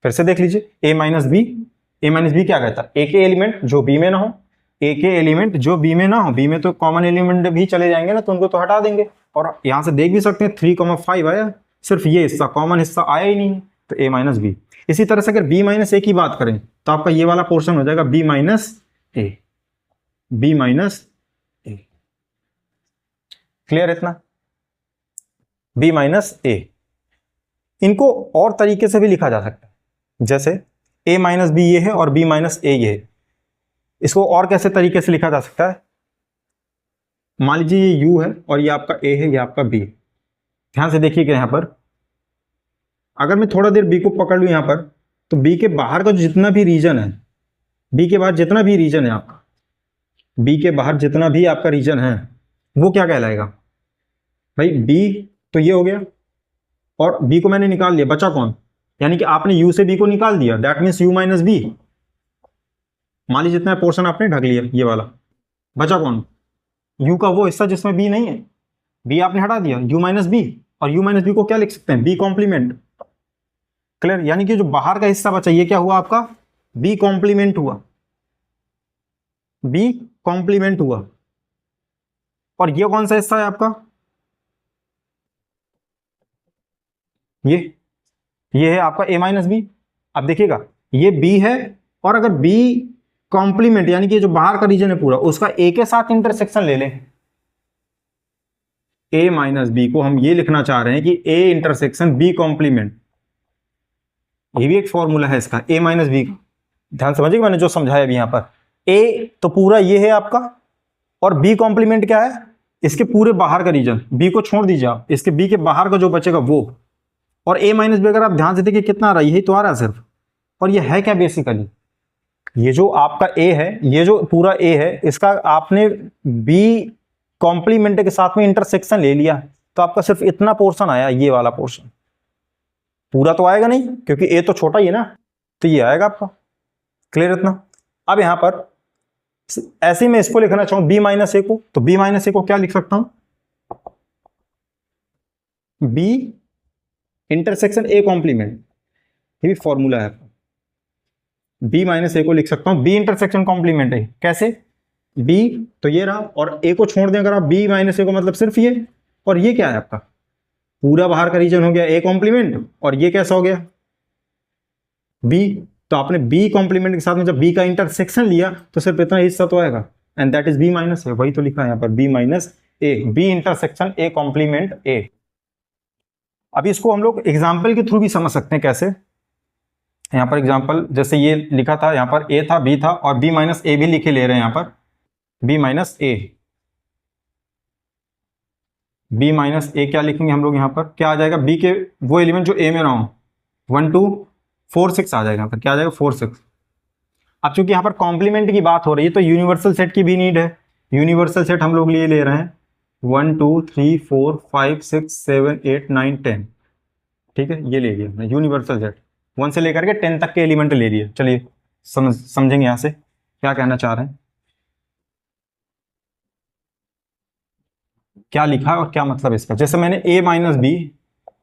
फिर से देख लीजिए ए माइनस बी क्या कहता है, ए के एलिमेंट जो बी में ना हो, ए के एलिमेंट जो बी में ना हो, बी में तो कॉमन एलिमेंट भी चले जाएंगे ना, तो उनको तो हटा देंगे, और यहां से देख भी सकते हैं 3 5 आया, सिर्फ ये हिस्सा कॉमन हिस्सा आया ही नहीं, तो ए माइनस बी। इसी तरह से अगर बी माइनस ए की बात करें तो आपका ये वाला पोर्शन हो जाएगा B minus A, B minus A, clear इतना, बी माइनस ए। इनको और तरीके से भी लिखा जा सकता है, जैसे ए माइनस बी ये है और बी माइनस ए ये है, इसको और कैसे तरीके से लिखा जा सकता है, मान लीजिए ये यू है और ये आपका ए है, ये आपका बी, ध्यान से देखिएगा यहां पर, अगर मैं थोड़ा देर बी को पकड़ लूं यहां पर, तो बी के बाहर का जितना भी रीजन है, बी के बाहर जितना भी रीजन है आपका, बी के बाहर जितना भी आपका रीजन है वो क्या कहलाएगा भाई, बी तो ये हो गया, और बी को मैंने निकाल लिया, बचा कौन, यानी कि आपने यू से बी को निकाल दिया, that means U minus B, मान लीजिए जितना पोर्शन आपने ढक लिया ये वाला, बचा कौन, यू का वो हिस्सा जिसमें बी नहीं है, बी आपने हटा दिया, यू माइनस बी, और यू माइनस बी को क्या लिख सकते हैं, बी कॉम्प्लीमेंट, क्लियर, यानी कि जो बाहर का हिस्सा बचा ये क्या हुआ आपका, बी कॉम्प्लीमेंट हुआ, बी कॉम्प्लीमेंट हुआ, और ये कौन सा हिस्सा है आपका, ये है आपका ए माइनस बी। अब देखिएगा ये बी है, और अगर बी कॉम्प्लीमेंट यानी कि जो बाहर का रीजन है पूरा, उसका ए के साथ इंटरसेक्शन ले लें, ए माइनस बी को हम ये लिखना चाह रहे हैं कि ए इंटरसेक्शन बी कॉम्प्लीमेंट, ये भी एक फॉर्मूला है इसका, ए माइनस बी का, ध्यान समझिए मैंने जो समझाया अभी यहां पर, ए तो पूरा ये है आपका, और बी कॉम्प्लीमेंट क्या है, इसके पूरे बाहर का रीजन, बी को छोड़ दीजिए आप, इसके बी के बाहर का जो बचेगा वो, और ए माइनस बी अगर आप ध्यान से देखिए कितना आ रहा है, यही तो आ रहा है सिर्फ, और ये है क्या बेसिकली, ये जो आपका ए है, ये जो पूरा ए है, इसका आपने बी कॉम्प्लीमेंट के साथ में इंटरसेक्शन ले लिया, तो आपका सिर्फ इतना पोर्शन आया, ये वाला पोर्शन, पूरा तो आएगा नहीं क्योंकि ए तो छोटा ही है ना, तो ये आएगा आपका, क्लियर इतना। अब यहां पर ऐसे ही मैं इसको लिखना चाहूं बी माइनस ए को, तो बी माइनस ए को क्या लिख सकता हूं, बी इंटरसेक्शन ए कॉम्प्लीमेंट, ये भी फॉर्मूला है, बी माइनस ए को लिख सकता हूं बी इंटरसेक्शन कॉम्प्लीमेंट है, कैसे, बी तो ये रहा, और ए को छोड़ दें अगर आप, बी माइनस ए को मतलब सिर्फ ये, और ये क्या है आपका पूरा बाहर का रीजन हो गया ए कॉम्प्लीमेंट, और ये कैसा हो गया बी, तो आपने बी कॉम्प्लीमेंट के साथ में जब बी का इंटरसेक्शन लिया तो सिर्फ इतना हिस्सा तो आएगा, and that is B minus A, वही तो लिखा है यहां पर B minus A, B intersection A complement A. अभी इसको हम लोग एग्जाम्पल के थ्रू भी समझ सकते हैं, कैसे, यहां पर एग्जाम्पल जैसे ये लिखा था, यहां पर ए था बी था, और बी माइनस ए भी लिखे ले रहे हैं यहां पर, B minus A, B minus A क्या लिखेंगे हम लोग यहाँ पर, क्या आ जाएगा, बी के वो एलिमेंट जो ए में ना हो, 1 2 4 6 आ जाएगा यहाँ पर, क्या आ जाएगा 4 6। अब चूंकि यहाँ पर कॉम्प्लीमेंट की बात हो रही है तो यूनिवर्सल सेट की भी नीड है। यूनिवर्सल सेट हम लोग लिए ले रहे हैं 1 2 3 4 5 6 7 8 9 10, ठीक है, ये ले लिया हमने यूनिवर्सल सेट, 1 से लेकर के 10 तक के एलिमेंट ले लिए। चलिए समझेंगे यहाँ से क्या कहना चाह रहे हैं, क्या लिखा है और क्या मतलब इसका। जैसे मैंने a minus B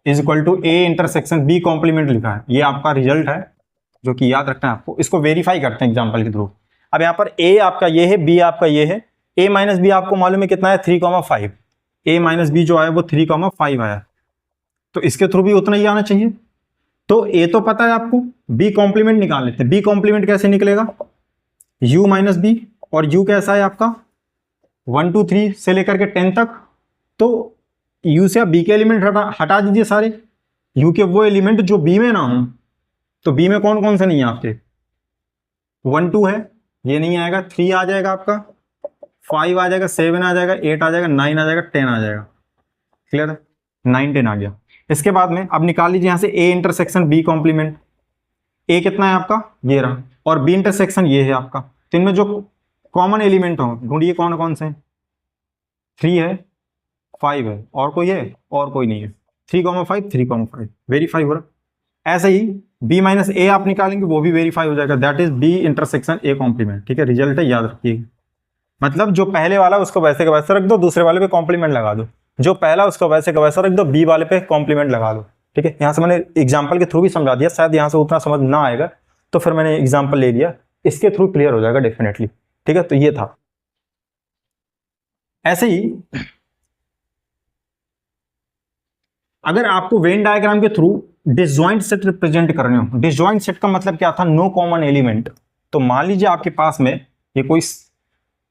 is equal to A intersection B complement लिखा है, ये आपका रिजल्ट है जो कि याद रखना है आपको। इसको वेरीफाई करते हैं एग्जांपल के थ्रू। अब यहाँ पर a आपका ये है, b आपका ये है, a माइनस बी आपको मालूम है कितना है 3,5, a माइनस बी जो आया वो 3,5 आया, तो इसके थ्रू भी उतना ही आना चाहिए। तो a तो पता है आपको, b कॉम्प्लीमेंट निकाल लेते हैं। b कॉम्प्लीमेंट कैसे निकलेगा, u माइनस बी, और u कैसा है आपका 1 2 3 से लेकर के 10 तक, तो u से आप b के एलिमेंट हटा दीजिए सारे, u के वो एलिमेंट जो b में ना हो। तो b में कौन कौन से नहीं है आपके, 1 2 है, ये नहीं आएगा, 3 आ जाएगा आपका, 5 आ जाएगा, 7 आ जाएगा, 8 आ जाएगा, 9 आ जाएगा, 10 आ जाएगा। क्लियर है, 9 10 आ गया। इसके बाद में अब निकाल लीजिए यहां से a intersection b complement. a कितना है आपका, ये रहा, और b इंटरसेक्शन ये है आपका। तो इनमें जो कॉमन एलिमेंट हो ढूंढिए कौन कौन से, 3 है, 5 है, और कोई है, और कोई नहीं है, 3,5 3,5 वेरीफाई हो रहा। ऐसे ही b माइनस ए आप निकालेंगे वो भी वेरीफाई हो जाएगा, that is b intersection a complement. ठीक है, रिजल्ट है, याद रखिएगा। मतलब जो पहले वाला उसको वैसे का वैसे रख दो, दूसरे वाले पे कॉम्प्लीमेंट लगा दो, जो पहला उसको वैसे का वैसा रख दो, बी वाले पे कॉम्प्लीमेंट लगा दो। ठीक है, यहाँ से मैंने एग्जाम्पल के थ्रू भी समझा दिया, शायद यहाँ से उतना समझ ना आएगा तो फिर मैंने एग्जाम्पल ले लिया, इसके थ्रू क्लियर हो जाएगा डेफिनेटली। ठीक है, तो ये था। ऐसे ही अगर आपको वेन डायग्राम के थ्रू डिसजॉइंट सेट रिप्रेजेंट करने हो, डिसजॉइंट सेट का मतलब क्या था, नो कॉमन एलिमेंट। तो मान लीजिए आपके पास में ये कोई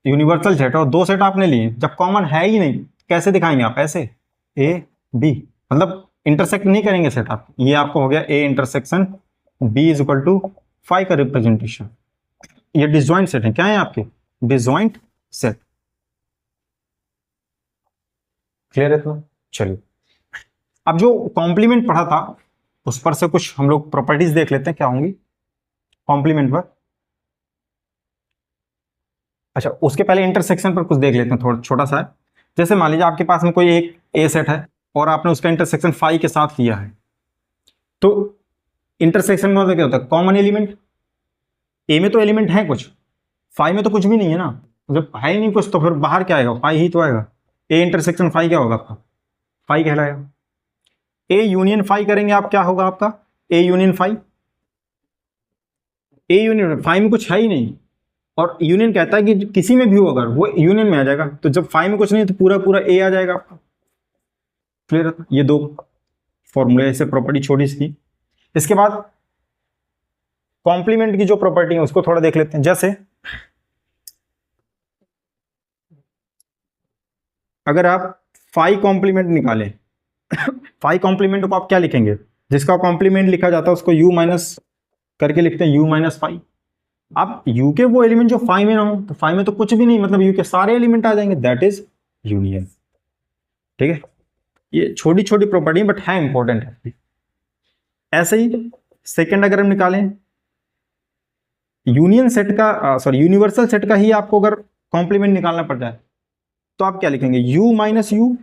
यूनिवर्सल सेट है और 2 सेट आपने लिए, जब कॉमन है ही नहीं कैसे दिखाएंगे आप, ऐसे ए बी, मतलब इंटरसेक्ट नहीं करेंगे सेट आप। ये आपको हो गया A intersection B is equal to 5 का रिप्रेजेंटेशन। ये डिसजॉइंट सेट है, क्या है आपके डिसजॉइंट सेट। क्लियर है तो चलिए, अब जो कॉम्प्लीमेंट पढ़ा था उस पर से कुछ हम लोग प्रॉपर्टीज देख लेते हैं क्या होंगी कॉम्प्लीमेंट पर। अच्छा, उसके पहले इंटरसेक्शन पर कुछ देख लेते हैं, थोड़ा छोटा सा है। जैसे मान लीजिए आपके पास में कोई एक ए सेट है और आपने उसका इंटरसेक्शन 5 के साथ लिया है, तो इंटरसेक्शन में मतलब क्या होता है, कॉमन एलिमेंट। ए में तो एलिमेंट है कुछ, 5 में तो कुछ भी नहीं है ना, जब है ही नहीं कुछ तो फिर बाहर क्या आएगा, 5 ही तो आएगा। ए इंटरसेक्शन 5 क्या होगा आपका, 5 कहलाएगा। ए यूनियन 5 करेंगे आप, क्या होगा आपका ए यूनियन 5। ए यूनियन 5 में कुछ है ही नहीं, और यूनियन कहता है कि किसी में भी हो अगर वो यूनियन में आ जाएगा, तो जब 5 में कुछ नहीं तो पूरा पूरा ए आ जाएगा आपका। क्लियर है, ये 2 फॉर्मूले ऐसे प्रॉपर्टी छोटी सी थी। इसके बाद कॉम्प्लीमेंट की जो प्रॉपर्टी है उसको थोड़ा देख लेते हैं। जैसे अगर आप 5 कॉम्प्लीमेंट निकालें 5 कॉम्प्लीमेंट को आप क्या लिखेंगे, जिसका कॉम्प्लीमेंट लिखा जाता है उसको u माइनस करके लिखते हैं, u माइनस 5। अब u के वो एलिमेंट जो 5 में ना हो, तो 5 में तो कुछ भी नहीं, मतलब u के सारे एलिमेंट आ जाएंगे, दैट इज यूनियन। ठीक है, ये छोटी छोटी प्रॉपर्टी बट है इंपॉर्टेंट है। ऐसे ही सेकंड अगर हम निकालें यूनियन सेट का सॉरी यूनिवर्सल सेट का ही आपको अगर कॉम्प्लीमेंट निकालना पड़ जाए तो आप क्या लिखेंगे, u माइनस यू।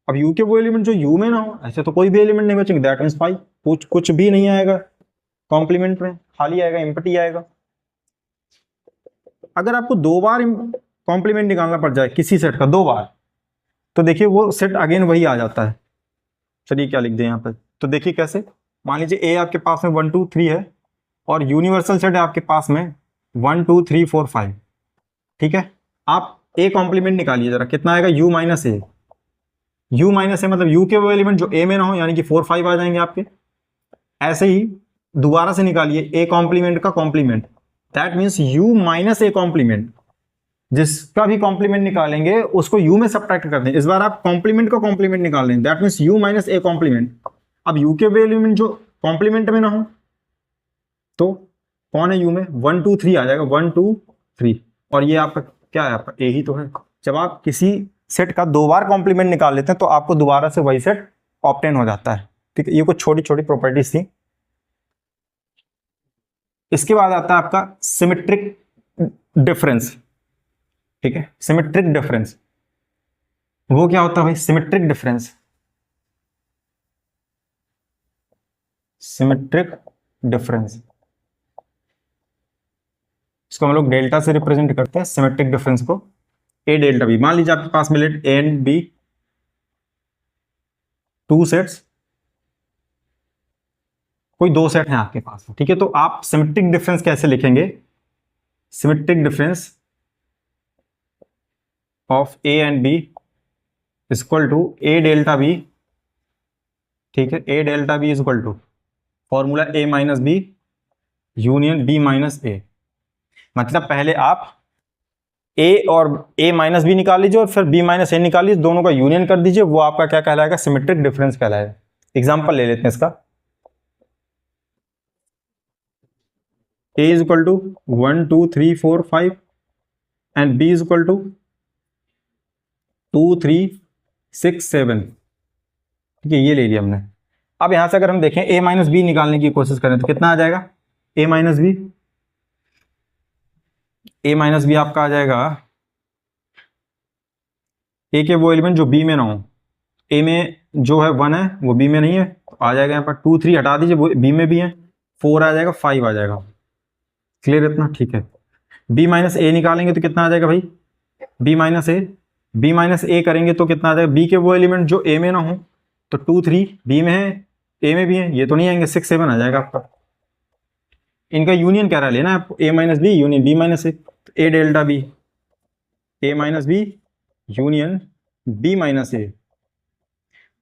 अब u के वो एलिमेंट जो u में ना हो, ऐसे तो कोई भी एलिमेंट नहीं बचेंगे, दैट मींस 5, कुछ भी नहीं आएगा कॉम्प्लीमेंट में, खाली आएगा, एम्प्टी आएगा। अगर आपको 2 बार कॉम्प्लीमेंट निकालना पड़ जाए किसी सेट का 2 बार, तो देखिए वो सेट अगेन वही आ जाता है। चलिए क्या लिख दें यहाँ पर, तो देखिए कैसे, मान लीजिए ए आपके पास में 1 2 3 है और यूनिवर्सल सेट है आपके पास में 1 2 3 4 5। ठीक है, आप ए कॉम्प्लीमेंट निकालिए जरा, कितना आएगा u minus A. u minus A मतलब u के वो एलिमेंट जो a में ना हो, यानी कि 4 5 आ जाएंगे आपके। ऐसे ही दोबारा से निकालिए a कॉम्प्लीमेंट का complement, that means u minus A complement. जिसका भी कॉम्प्लीमेंट निकालेंगे उसको u में सब्ट्रैक्ट कर दें। इस बार आप कॉम्प्लीमेंट का कॉम्प्लीमेंट निकाल लें, that means u minus A complement. अब u के वो एलिमेंट जो कॉम्प्लीमेंट में ना हो तो कौन है u में, 1 2 3 आ जाएगा, 1 2 3, और ये आपका क्या है, आपका a ही तो है। जब आप किसी सेट का 2 बार कॉम्प्लीमेंट निकाल लेते हैं तो आपको दोबारा से वही सेट ऑब्टेन हो जाता है। ठीक है, ये कुछ छोटी छोटी प्रॉपर्टीज थी। इसके बाद आता है आपका सिमेट्रिक डिफरेंस। ठीक है, सिमेट्रिक डिफरेंस वो क्या होता है भाई? सिमेट्रिक डिफरेंस, सिमेट्रिक डिफरेंस इसको हम लोग डेल्टा से रिप्रेजेंट करते हैं सिमेट्रिक डिफरेंस को। ए डेल्टा बी, मान लीजिए आपके पास मिले ए एंड बी 2 सेट्स, कोई 2 सेट हैं आपके पास। ठीक है, तो आप सिमेट्रिक डिफरेंस कैसे लिखेंगे? Symmetric difference of A and B equal to A delta B. ठीक है, A delta B equal to formula A minus B union B minus A. मतलब पहले आप ए और ए माइनस बी निकाल लीजिए और फिर बी माइनस ए निकाल लीजिए, दोनों का यूनियन कर दीजिए, वो आपका क्या कहलाएगा? सिमेट्रिक डिफरेंस कहलाएगा। एग्जांपल ले लेते हैं इसका। A is equal to 1 2 3 4 5 and B is equal to 2 3 6 7। ठीक है, ये ले लिया हमने। अब यहां से अगर हम देखें ए माइनस बी निकालने की कोशिश करें तो कितना आ जाएगा? ए minus B, A minus B आपका आ जाएगा, ए के वो एलिमेंट जो बी में ना हो। ए में जो है 1 है वो बी में नहीं है, तो आ जाएगा यहाँ पर 2 3 हटा दीजिए, वो बी में भी है, 4 आ जाएगा, 5 आ जाएगा। क्लियर इतना? ठीक है, बी माइनस ए निकालेंगे तो कितना आ जाएगा भाई? B minus A, B minus ए करेंगे तो कितना आ जाएगा? बी के वो एलिमेंट जो ए में ना हो, तो 2 3 बी में है, ए में भी है, ये तो नहीं आएंगे, 6 7 आ जाएगा आपका। इनका यूनियन कह रहा है लेना है आपको, A minus B union B minus A, तो A delta B, A minus B union B minus A.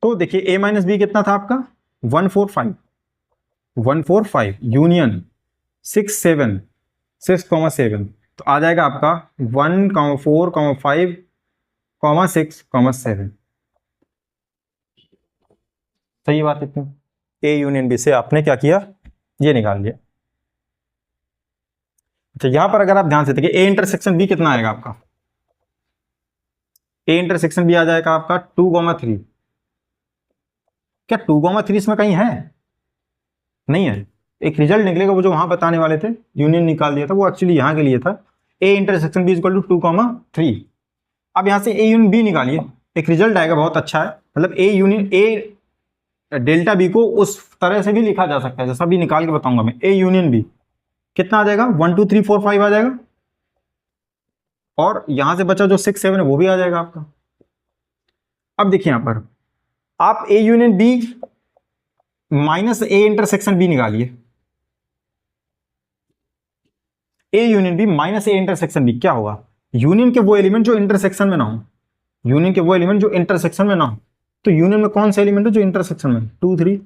तो देखिए ए माइनस बी कितना था आपका? 1 4 5, 1 4 5 यूनियन 6 7, 6 7, तो आ जाएगा आपका 1 4 5 6 7। सही बात इतनी। ए यूनियन बी से आपने क्या किया? ये निकाल लिया। अच्छा, यहां पर अगर आप ध्यान से देखिए ए इंटरसेक्शन बी कितना आएगा आपका? ए इंटरसेक्शन बी आ जाएगा आपका 2 3। क्या 2 3 इसमें कहीं है? नहीं है। एक रिजल्ट निकलेगा वो जो वहां बताने वाले थे, यूनियन निकाल दिया था, वो एक्चुअली यहां के लिए था। A intersection B equal to 2 3। अब यहां से ए यूनियन बी निकालिए, एक रिजल्ट आएगा बहुत अच्छा है। मतलब A union A delta B को उस तरह से भी लिखा जा सकता है जैसा भी निकाल के बताऊंगा मैं। ए यूनियन बी कितना आ जाएगा? 1 2 3 4 5 आ जाएगा, और यहां से बचा जो 6 7 है वो भी आ जाएगा आपका। अब देखिए यहां पर आप A union B minus A intersection B निकालिए। A union B minus A intersection B क्या होगा? यूनियन के वो एलिमेंट जो इंटरसेक्शन में ना हो, यूनियन के वो एलिमेंट जो इंटरसेक्शन में ना हो। तो यूनियन में कौन सा एलिमेंट है जो इंटरसेक्शन में? 2 3,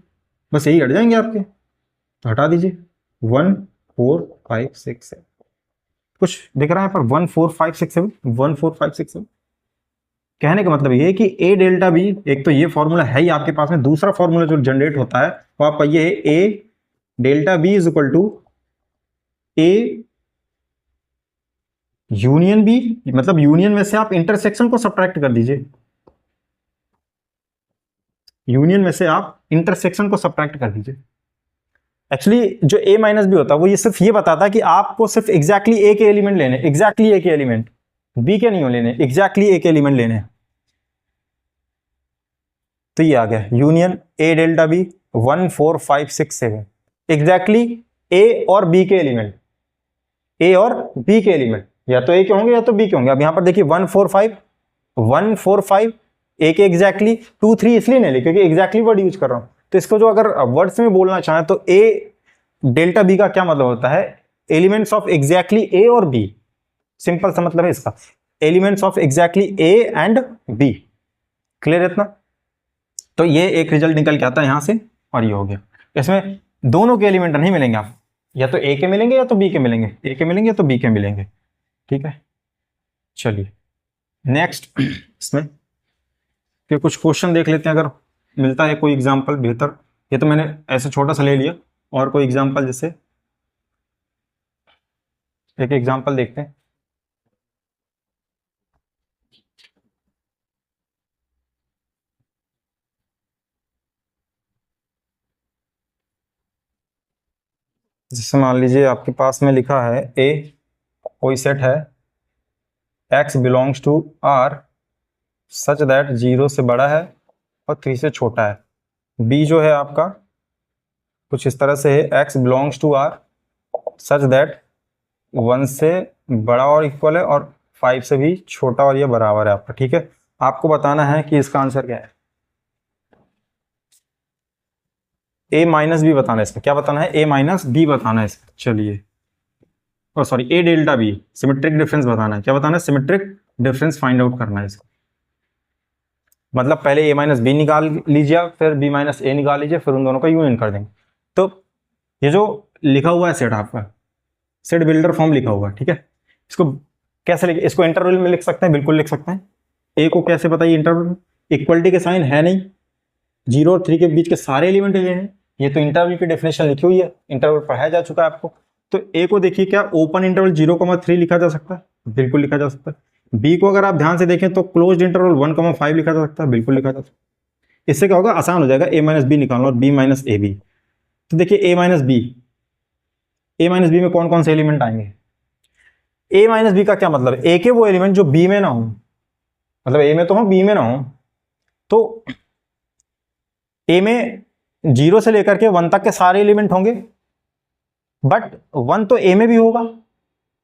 बस यही हट जाएंगे आपके, तो हटा दीजिए। 1 4 5 6 7, कुछ दिख रहा है पर 1 4 5 6 7, 1 4 5 6 7। कहने का मतलब ये है कि ए डेल्टा बी, एक तो ये फॉर्मूला है ही आपके पास में, दूसरा फॉर्मूला जो जनरेट होता है वो आपका ये है A delta B is equal to A union B. मतलब यूनियन में से आप इंटरसेक्शन को सब्ट्रैक्ट कर दीजिए, यूनियन में से आप इंटरसेक्शन को सब्ट्रैक्ट कर दीजिए। एक्चुअली जो ए माइनस बी होता है वो ये सिर्फ ये बताता है कि आपको सिर्फ एग्जैक्टली ए के एलिमेंट लेने, एग्जैक्टली ए के एलिमेंट, बी के नहीं हो लेने, एग्जैक्टली ए के एलिमेंट लेने। तो ये आ गया union A delta B 1 4 5 6 7, exactly A और बी के एलिमेंट, ए और बी के एलिमेंट या तो ए के होंगे या तो बी के होंगे। अब यहां पर देखिए 1 4 5, 1 4 5 ए के एग्जैक्टली, 2 3 इसलिए नहीं क्योंकि एग्जैक्टली वर्ड यूज कर रहा हूं। तो इसको जो अगर वर्ड्स में बोलना चाहें तो ए डेल्टा बी का क्या मतलब होता है? एलिमेंट्स ऑफ एग्जैक्टली ए और बी। सिंपल सा मतलब है इसका, elements of exactly A and B. Clear इतना? तो ये एक रिजल्ट निकल के आता है यहां से, और ये हो गया। इसमें दोनों के एलिमेंट नहीं मिलेंगे आप, या तो ए के मिलेंगे या तो बी के मिलेंगे, ए के मिलेंगे या तो बी के मिलेंगे। ठीक है, चलिए नेक्स्ट इसमें फिर कुछ क्वेश्चन देख लेते हैं, अगर मिलता है कोई एग्जांपल बेहतर। ये तो मैंने ऐसे छोटा सा ले लिया, और कोई एग्जांपल जैसे एक एग्जांपल देखते हैं। जैसे मान लीजिए आपके पास में लिखा है ए, कोई सेट है x belongs to R such that 0 से बड़ा है और 3 से छोटा है। B जो है आपका कुछ इस तरह से है, x belongs to R such that 1 से बड़ा और इक्वल है और 5 से भी छोटा और ये बराबर है आपका। ठीक है, आपको बताना है कि इसका आंसर क्या है। a माइनस बी बताना है इसमें, क्या बताना है, a माइनस बी बताना है इसमें। चलिए, और sorry a delta B, symmetric difference बताना है। क्या बताना है, सिमेट्रिक डिफरेंस फाइंड आउट करना है इसको। मतलब पहले a माइनस बी निकाल लीजिए, फिर b माइनस ए निकाल लीजिए, फिर उन दोनों का यूनियन कर देंगे। तो ये जो लिखा हुआ है सेट, आपका सेट बिल्डर फॉर्म लिखा हुआ है, ठीक है, इसको कैसे लिखे, इसको इंटरवल में लिख सकते हैं, बिल्कुल लिख सकते हैं। ए को कैसे बताइए, इंटरवल, इक्वलिटी के साइन है नहीं, 0 और 3 के बीच के सारे एलिमेंट लिए हैं। ये तो इंटरवल की डेफिनेशन लिखी हुई है, इंटरवल पढ़ाया जा चुका है आपको। तो ए को देखिए, क्या ओपन इंटरवल 0,3 लिखा जा सकता है, बिल्कुल लिखा जा सकता है। बी को अगर आप ध्यान से देखें तो क्लोज्ड इंटरवल 1,5 लिखा जा सकता है, बिल्कुल लिखा जा सकता है। इससे क्या होगा, आसान हो जाएगा, ए माइनस बी निकालना और बी माइनस ए बी। तो देखिए A minus B, A minus B में कौन कौन से एलिमेंट आएंगे। ए माइनस बी का क्या मतलब, ए के वो एलिमेंट जो बी में ना हो, मतलब ए में तो हो बी में ना हो। तो ए में 0 से लेकर के 1 तक के सारे एलिमेंट होंगे, बट 1 तो ए में भी होगा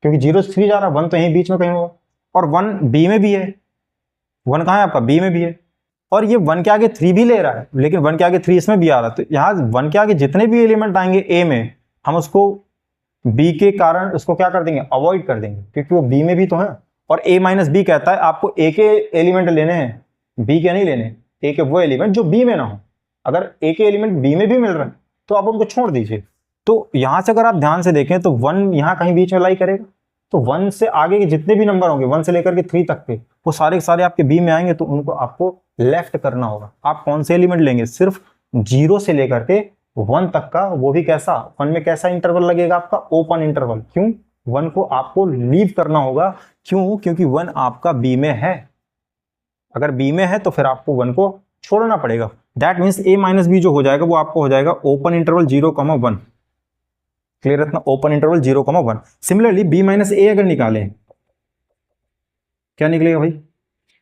क्योंकि 0 से 3 जा रहा है, 1 तो यहीं बीच में कहीं होगा, और 1 बी में भी है। 1 कहाँ है आपका, बी में भी है, और ये 1 के आगे 3 भी ले रहा है, लेकिन 1 के आगे 3 इसमें भी आ रहा है। तो यहाँ 1 के आगे जितने भी एलिमेंट आएंगे ए में, हम उसको बी के कारण उसको क्या कर देंगे, अवॉइड कर देंगे, क्योंकि वो बी में भी तो है। और ए माइनस बी कहता है आपको ए के एलिमेंट लेने हैं, बी के नहीं लेने, ए के वो एलिमेंट जो बी में ना हो। अगर ए के एलिमेंट बी में भी मिल रहे हैं तो आप उनको छोड़ दीजिए। तो यहां से अगर आप ध्यान से देखें तो 1 यहां कहीं बीच में लाई करेगा, तो 1 से आगे के जितने भी नंबर होंगे 1 से लेकर के 3 तक के, वो सारे के सारे आपके बी में आएंगे, तो उनको आपको लेफ्ट करना होगा। आप कौन से एलिमेंट लेंगे, सिर्फ 0 से लेकर के 1 तक का, वो भी कैसा, 1 में कैसा इंटरवल लगेगा आपका, ओपन इंटरवल। क्यों, 1 को आपको लीव करना होगा, क्यों, क्योंकि 1 आपका बी में है। अगर बी में है तो फिर आपको 1 को छोड़ना पड़ेगा। That means A minus B जो हो जाएगा वो आपको हो जाएगा ओपन इंटरवल 0,1। क्लियर है ना, open interval 0,1। Similarly B minus A अगर निकालें, क्या निकलेगा भाई,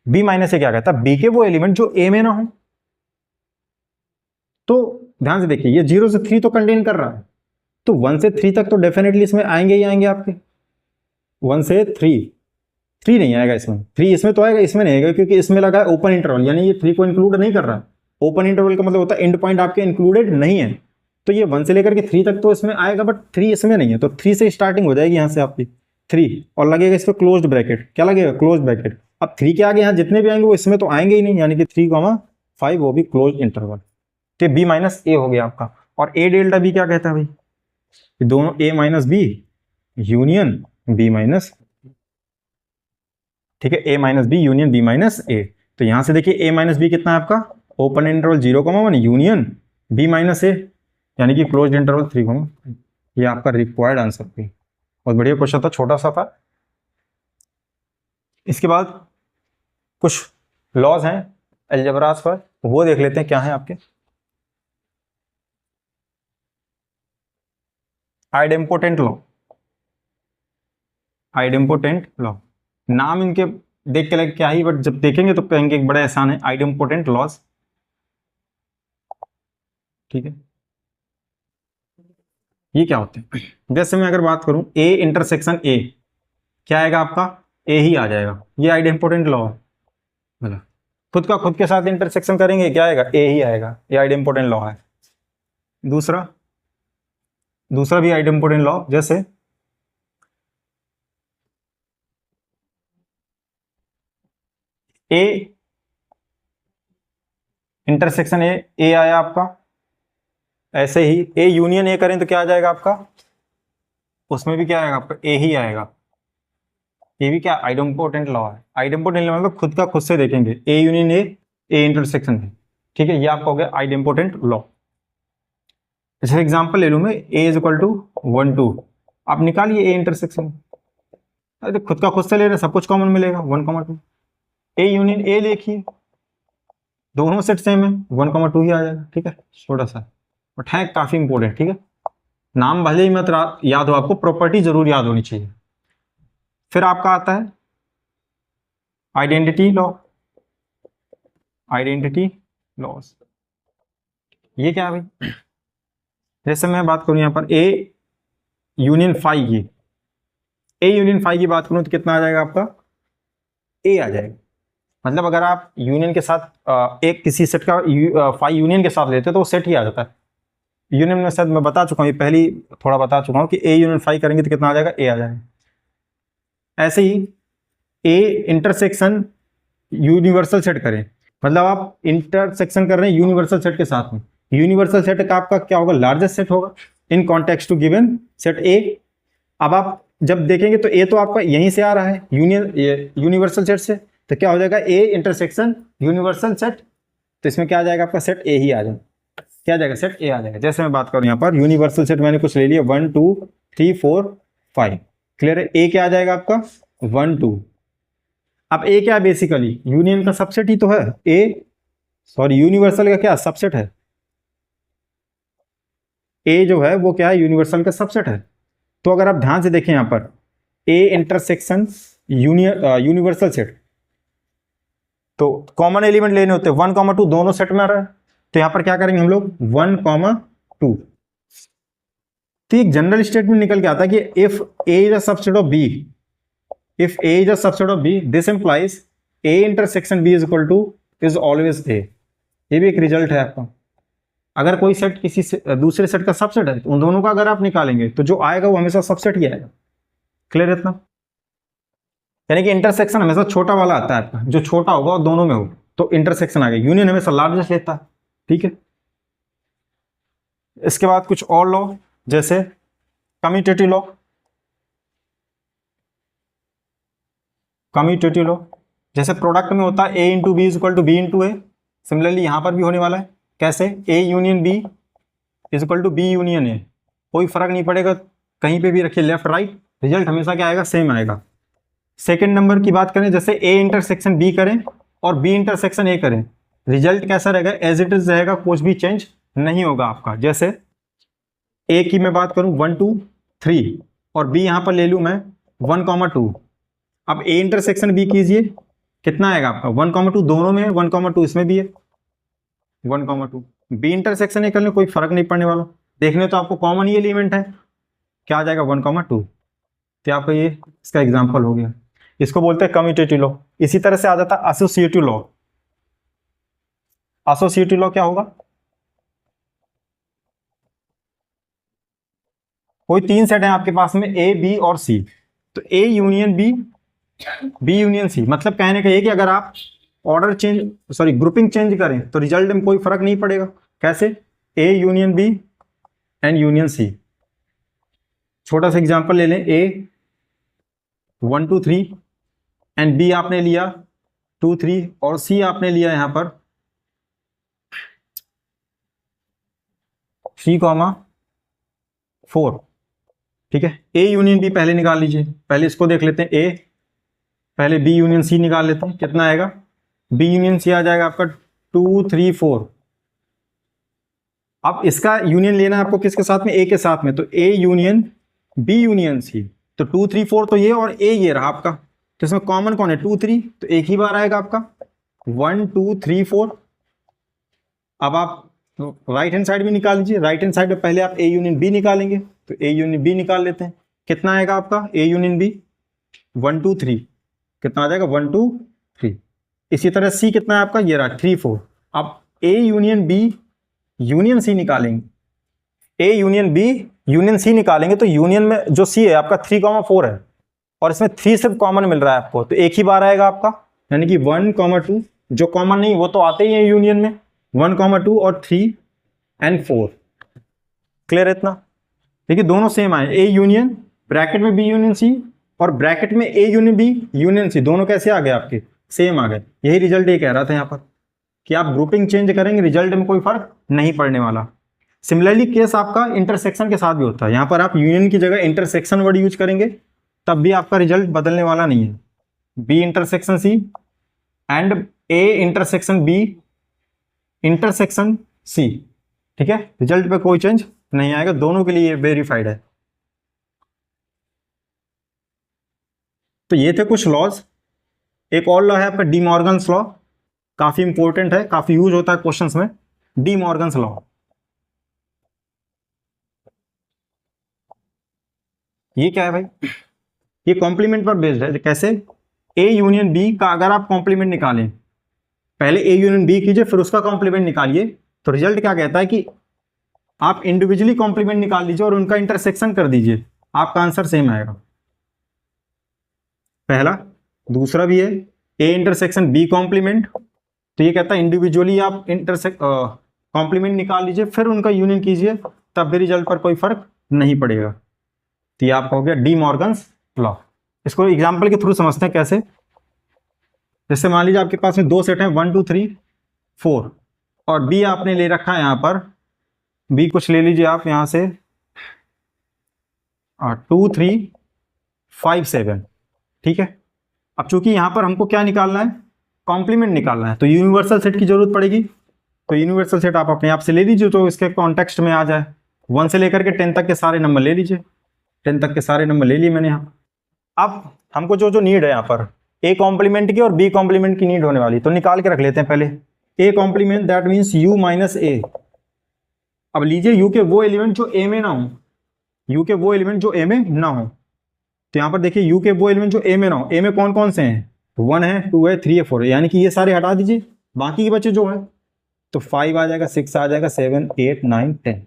बी माइनस ए क्या कहता है, बी के वो एलिमेंट जो ए में ना हो। तो ध्यान से देखिए, ये 0 से 3 तो कंटेन कर रहा है, तो 1 से 3 तक तो डेफिनेटली इसमें आएंगे ही आएंगे आपके। 1 से 3 नहीं आएगा इसमें, 3 इसमें तो आएगा, इसमें नहीं आएगा, क्योंकि इसमें लगा है ओपन इंटरवल, यानी ये 3 को इंक्लूड नहीं कर रहा है। ओपन इंटरवल का मतलब होता है एंड पॉइंट आपके इंक्लूडेड नहीं है। तो ये 1 से लेकर के 3 तक तो इसमें आएगा, बट 3 इसमें नहीं है, तो 3 से स्टार्टिंग हो जाएगी यहाँ से आपकी 3, और लगेगा इस पर क्लोज्ड ब्रैकेट। क्या लगेगा, क्लोज ब्रैकेट। अब 3 के आगे यहाँ जितने भी आएंगे वो इसमें तो आएंगे ही नहीं, यानी कि 3,5 वो भी क्लोज इंटरवल। तो बी माइनस ए हो गया आपका। और ए डेल्टा बी क्या कहता है भाई, दोनों A minus B union B minus, ठीक है, A minus B union B minus A. तो यहां से देखिए ए माइनस बी कितना है आपका, open interval 0,1 union B minus A, यानी कि क्लोज्ड इंटरवल 3, ये आपका रिक्वायर्ड आंसर थी। बहुत बढ़िया क्वेश्चन था, छोटा सा था। इसके बाद कुछ लॉज हैं अलजेब्रास पर, वो देख लेते हैं क्या है आपके। आइडेम्पोटेंट लॉ, आइडेम्पोटेंट लॉ, नाम इनके देख के लगे क्या ही, बट जब देखेंगे तो कहेंगे एक बड़ा आसान है, आइडेम्पोटेंट लॉज। ठीक है, ये क्या होते हैं, जैसे मैं अगर बात करूं ए इंटरसेक्शन ए, क्या आएगा आपका, ए ही आ जाएगा, ये आइडेम्पोटेंट लॉ है। मतलब खुद का खुद के साथ इंटरसेक्शन करेंगे, क्या आएगा, ए ही आएगा, ये आइडेम्पोटेंट लॉ है। दूसरा दूसरा भी आइडेम्पोटेंट लॉ, जैसे ए इंटरसेक्शन ए, ए आया आपका, ऐसे ही ए यूनियन ए करें तो क्या आ जाएगा आपका, उसमें भी क्या आएगा आपका, ए ही आएगा। ये भी क्या आइडेम्पोटेंट लॉ है। आइडेम्पोटेंट लॉ मतलब खुद का खुद से देखेंगे, ए यूनियन ए इंटरसेक्शन है, ठीक है, ये आपका हो गया आइडेम्पोटेंट लॉ। जैसे एग्जांपल ले लूं मैं, ए इज इक्वल टू 1 2, आप निकालिए ए इंटरसेक्शन, अरे खुद का खुद से ले रहे, सब कुछ कॉमन मिलेगा, 1,2। ए यूनियन ए लिखिए, दोनों सेट सेम है, 1,2 ही आ जाएगा। ठीक है, छोटा सा बट है काफी इंपॉर्टेंट। ठीक है, नाम भले ही मत याद हो आपको, प्रॉपर्टी जरूर याद होनी चाहिए। फिर आपका आता है आइडेंटिटी लॉ। आइडेंटिटी लॉस ये क्या है भाई? जैसे मैं बात करूं यहां पर ए यूनियन फाई की, ए यूनियन फाई की बात करूं तो कितना आ जाएगा आपका? ए आ जाएगा। मतलब अगर आप यूनियन के साथ एक किसी सेट का फाई यूनियन के साथ लेते हो तो वो सेट ही आ जाता है। यूनियन में शायद मैं बता चुका हूँ, ये पहली थोड़ा बता चुका हूँ कि ए यूनियन फाई करेंगे तो कितना आ जाएगा? ए आ जाएगा। ऐसे ही ए इंटरसेक्शन यूनिवर्सल सेट करें, मतलब आप इंटरसेक्शन कर रहे हैं यूनिवर्सल सेट के साथ में। यूनिवर्सल सेट का आपका क्या होगा? लार्जेस्ट सेट होगा in context to given set A. अब आप जब देखेंगे तो ए तो आपका यहीं से आ रहा है यूनिवर्सल सेट से, तो क्या हो जाएगा? ए इंटरसेक्शन यूनिवर्सल सेट, तो इसमें क्या आ जाएगा आपका? सेट ए ही आ जाएगा। क्या आ जाएगा? सेट ए आ जाएगा। जैसे मैं बात करूं यहाँ पर यूनिवर्सल सेट मैंने कुछ ले लिया 1 2 3 4 5, क्लियर है? ए क्या आ जाएगा आपका? 1 2। अब ए क्या है? बेसिकली यूनियन का सबसेट ही तो है ए, सॉरी यूनिवर्सल का क्या सबसेट है? ए जो है वो क्या है? यूनिवर्सल का सबसेट है। तो अगर आप ध्यान से देखें यहां पर ए इंटरसेक्शन यूनिवर्सल सेट, तो कॉमन एलिमेंट लेने होते हैं 1 2 दोनों सेट में आ रहा है, तो यहां पर क्या करेंगे हम लोग? 1 2। तो एक जनरल स्टेटमेंट निकल के आता है कि if A is a subset of B, if A is a subset of B, this implies A intersection B is equal to is always A। ये भी एक रिजल्ट है आपका। अगर कोई सेट किसी दूसरे सेट का सबसेट है तो उन दोनों का अगर आप निकालेंगे तो जो आएगा वो हमेशा सबसेट ही आएगा। क्लियर है इतना? यानी कि इंटरसेक्शन हमेशा छोटा वाला आता है आपका, जो छोटा होगा और दोनों में हो तो इंटरसेक्शन आ गया। यूनियन हमेशा लार्जेस्ट लेता है। ठीक है, इसके बाद कुछ और लॉ, जैसे कम्यूटेटिव लॉ। कम्यूटेटिव लॉ जैसे प्रोडक्ट में होता है A into B is equal to B into A, similarly यहां पर भी होने वाला है। कैसे? A union B is equal to B union A, कोई फर्क नहीं पड़ेगा कहीं पे भी रखिए लेफ्ट राइट, रिजल्ट हमेशा क्या आएगा? सेम आएगा। सेकेंड नंबर की बात करें, जैसे ए इंटरसेक्शन बी करें और बी इंटरसेक्शन ए करें, रिजल्ट कैसा रहेगा? एज इट इज रहेगा, कुछ भी चेंज नहीं होगा आपका। जैसे ए की मैं बात करूं 1 2 3 और बी यहां पर ले लूं मैं 1 2। अब ए इंटरसेक्शन बी कीजिए, कितना आएगा आपका? 1 2 दोनों में, 1 2 इसमें भी है 1 2। बी इंटरसेक्शन ए करने कोई फर्क नहीं पड़ने वाला, देखने तो आपको कॉमन ही एलिमेंट है, क्या आ जाएगा? 1 2। तो आपका ये इसका एग्जांपल हो गया। इसको बोलते हैं कम्यूटेटिव लॉ। इसी तरह से आ जाता है एसोसिएटिव लॉ। एसोसिएटिव लॉ क्या होगा? कोई तीन सेट है आपके पास में ए बी और सी, तो A union B, B union C, मतलब कहने का ये कि अगर आप order change sorry grouping change करें तो रिजल्ट में कोई फर्क नहीं पड़ेगा। कैसे? A union B and union C. छोटा सा एग्जांपल ले लें, ए 1 2 3 एंड बी आपने लिया 2 3 और सी आपने लिया यहां पर 3 4। ठीक है, ए यूनियन बी पहले निकाल लीजिए, पहले इसको देख लेते हैं। ए पहले बी यूनियन सी निकाल लेते हैं, कितना आएगा? बी यूनियन सी आ जाएगा आपका 2 3 4। अब इसका यूनियन लेना है आपको किसके साथ में? ए के साथ में, तो A union B union C, तो 2 3 4 तो ये और ए ये रहा आपका, तो इसमें कॉमन कौन है? 2 3, तो एक ही बार आएगा आपका 1 2 3 4। अब आप राइट हैंड साइड भी निकाल लीजिए, राइट हैंड साइड में पहले आप ए यूनियन बी निकालेंगे, तो ए यूनियन बी निकाल लेते हैं, कितना आएगा आपका? ए यूनियन बी 1 2 3, कितना आ जाएगा? 1 2 3। इसी तरह सी कितना है आपका? ये रहा 3 4। अब A union B union C निकालेंगे, A union B union C निकालेंगे, तो यूनियन में जो सी है आपका 3 4 है और इसमें 3 सिर्फ कॉमन मिल रहा है आपको, तो एक ही बार आएगा आपका, यानी कि 1 2। जो कॉमन नहीं वो तो आते ही है यूनियन में, 1 2 और 3 एंड 4। क्लियर है इतना? देखिए दोनों सेम आए, ए यूनियन ब्रैकेट में बी यूनियन सी और ब्रैकेट में A union B union C, दोनों कैसे आ गए आपके? सेम आ गए। यही रिजल्ट ये कह रहा था यहाँ पर कि आप ग्रुपिंग चेंज करेंगे रिजल्ट में कोई फर्क नहीं पड़ने वाला। सिमिलरली केस आपका इंटरसेक्शन के साथ भी होता है, यहाँ पर आप यूनियन की जगह इंटरसेक्शन वर्ड यूज करेंगे तब भी आपका रिजल्ट बदलने वाला नहीं है। B intersection C and A intersection B intersection C, ठीक है, रिजल्ट पे कोई चेंज नहीं आएगा, दोनों के लिए वेरीफाइड है। तो ये थे कुछ लॉज। एक और लॉ है आपका डी मॉर्गन्स लॉ, काफी इंपॉर्टेंट है, काफी यूज होता है क्वेश्चंस में। डी मॉर्गन्स लॉ, ये क्या है भाई? ये कॉम्प्लीमेंट पर बेस्ड है। कैसे? ए यूनियन बी का अगर आप कॉम्प्लीमेंट निकालें, पहले ए यूनियन बी कीजिए फिर उसका कॉम्प्लीमेंट निकालिए, तो रिजल्ट क्या कहता है कि आप इंडिविजुअली कॉम्प्लीमेंट निकाल लीजिए और उनका इंटरसेक्शन कर दीजिए, आपका आंसर सेम आएगा। पहला। दूसरा भी है ए इंटरसेक्शन बी कॉम्प्लीमेंट, तो ये कहता है इंडिविजुअली आप कॉम्प्लीमेंट निकाल लीजिए फिर उनका यूनियन कीजिए, तब भी रिजल्ट पर कोई फर्क नहीं पड़ेगा। तो ये आपका हो गया डी मॉर्गन्स लॉ। इसको एग्जाम्पल के थ्रू समझते हैं कैसे। जैसे मान लीजिए आपके पास में दो सेट हैं 1 2 3 4, और बी आपने ले रखा है यहां पर, बी कुछ ले लीजिए आप यहां से 2 3 5 7, ठीक है। अब चूंकि यहां पर हमको क्या निकालना है, कॉम्प्लीमेंट निकालना है, तो यूनिवर्सल सेट की जरूरत पड़ेगी। तो यूनिवर्सल सेट आप अपने आप से ले लीजिए तो इसके कॉन्टेक्स्ट में आ जाए। 1 से लेकर के 10 तक के सारे नंबर ले लीजिए। 10 तक के सारे नंबर ले लिए मैंने यहाँ। अब हमको जो जो नीड है यहाँ पर ए कॉम्प्लीमेंट की और बी कॉम्प्लीमेंट की नीड होने वाली, तो निकाल के रख लेते हैं पहले। A complement that means U minus A. अब लीजिए यू के वो एलिमेंट जो ए में ना हो, यू के वो एलिमेंट जो ए में ना हो। तो यहाँ पर देखिए यू के वो एलिमेंट जो ए में ना हो, ए में कौन कौन से हैं? 1 है, 2 है, 3 है, 4 है, यानी कि ये सारे हटा दीजिए, बाकी के बच्चे जो है तो 5 आ जाएगा, 6 आ जाएगा, 7 8 9 10।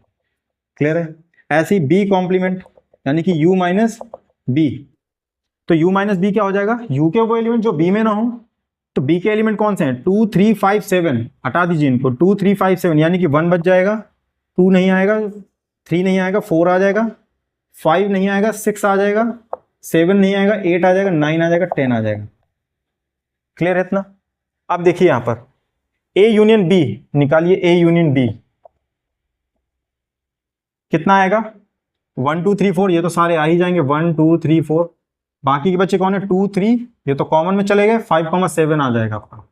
क्लियर है? ऐसे ही बी कॉम्प्लीमेंट यानी कि u माइनस बी, तो u माइनस बी क्या हो जाएगा? u के वो एलिमेंट जो b में ना हो, तो b के एलिमेंट कौन से हैं? 2 3 5 7, हटा दीजिए इनको, 2 3 5 7, यानी कि 1 बच जाएगा, 2 नहीं आएगा, 3 नहीं आएगा, 4 आ जाएगा, 5 नहीं आएगा, 6 आ जाएगा, 7 नहीं आएगा, 8 आ जाएगा, 9 आ जाएगा, 10 आ जाएगा। क्लियर है इतना? अब देखिए यहां पर a यूनियन b निकालिए, a यूनियन b कितना आएगा? 1 2 3 4, ये तो सारे आ ही जाएंगे, 1 2 3 4। बाकी के बच्चे कौन है? 2 3, ये तो कॉमन में चले गए, 5 7 आ जाएगा आपका।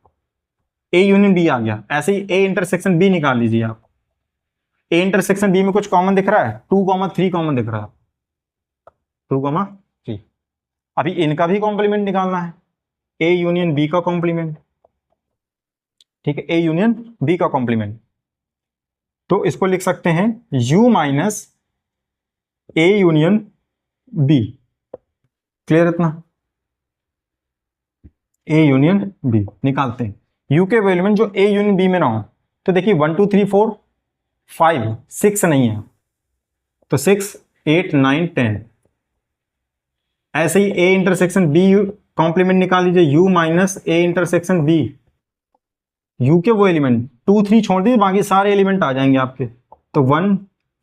ए यूनियन बी आ गया। ऐसे ही ए इंटरसेक्शन बी निकाल लीजिए आप। ए इंटरसेक्शन बी में कुछ कॉमन दिख रहा है? 2 3 कॉमन दिख रहा है, 2 3। अभी इनका भी कॉम्प्लीमेंट निकालना है, ए यूनियन बी का कॉम्प्लीमेंट, ठीक है, ए यूनियन बी का कॉम्प्लीमेंट। तो इसको लिख सकते हैं u minus A union B. Clear इतना? ए यूनियन बी निकालते हैं। यू के एलिमेंट जो ए यूनियन बी में ना हो, तो देखिए 1 2 3 4 5 6 नहीं है, तो 6 8 9 10। ऐसे ही ए इंटरसेक्शन बी कॉम्प्लीमेंट निकाल लीजिए, U minus A intersection B. U के वो एलिमेंट 2 3 छोड़ दीजिए, बाकी सारे एलिमेंट आ जाएंगे आपके, तो 1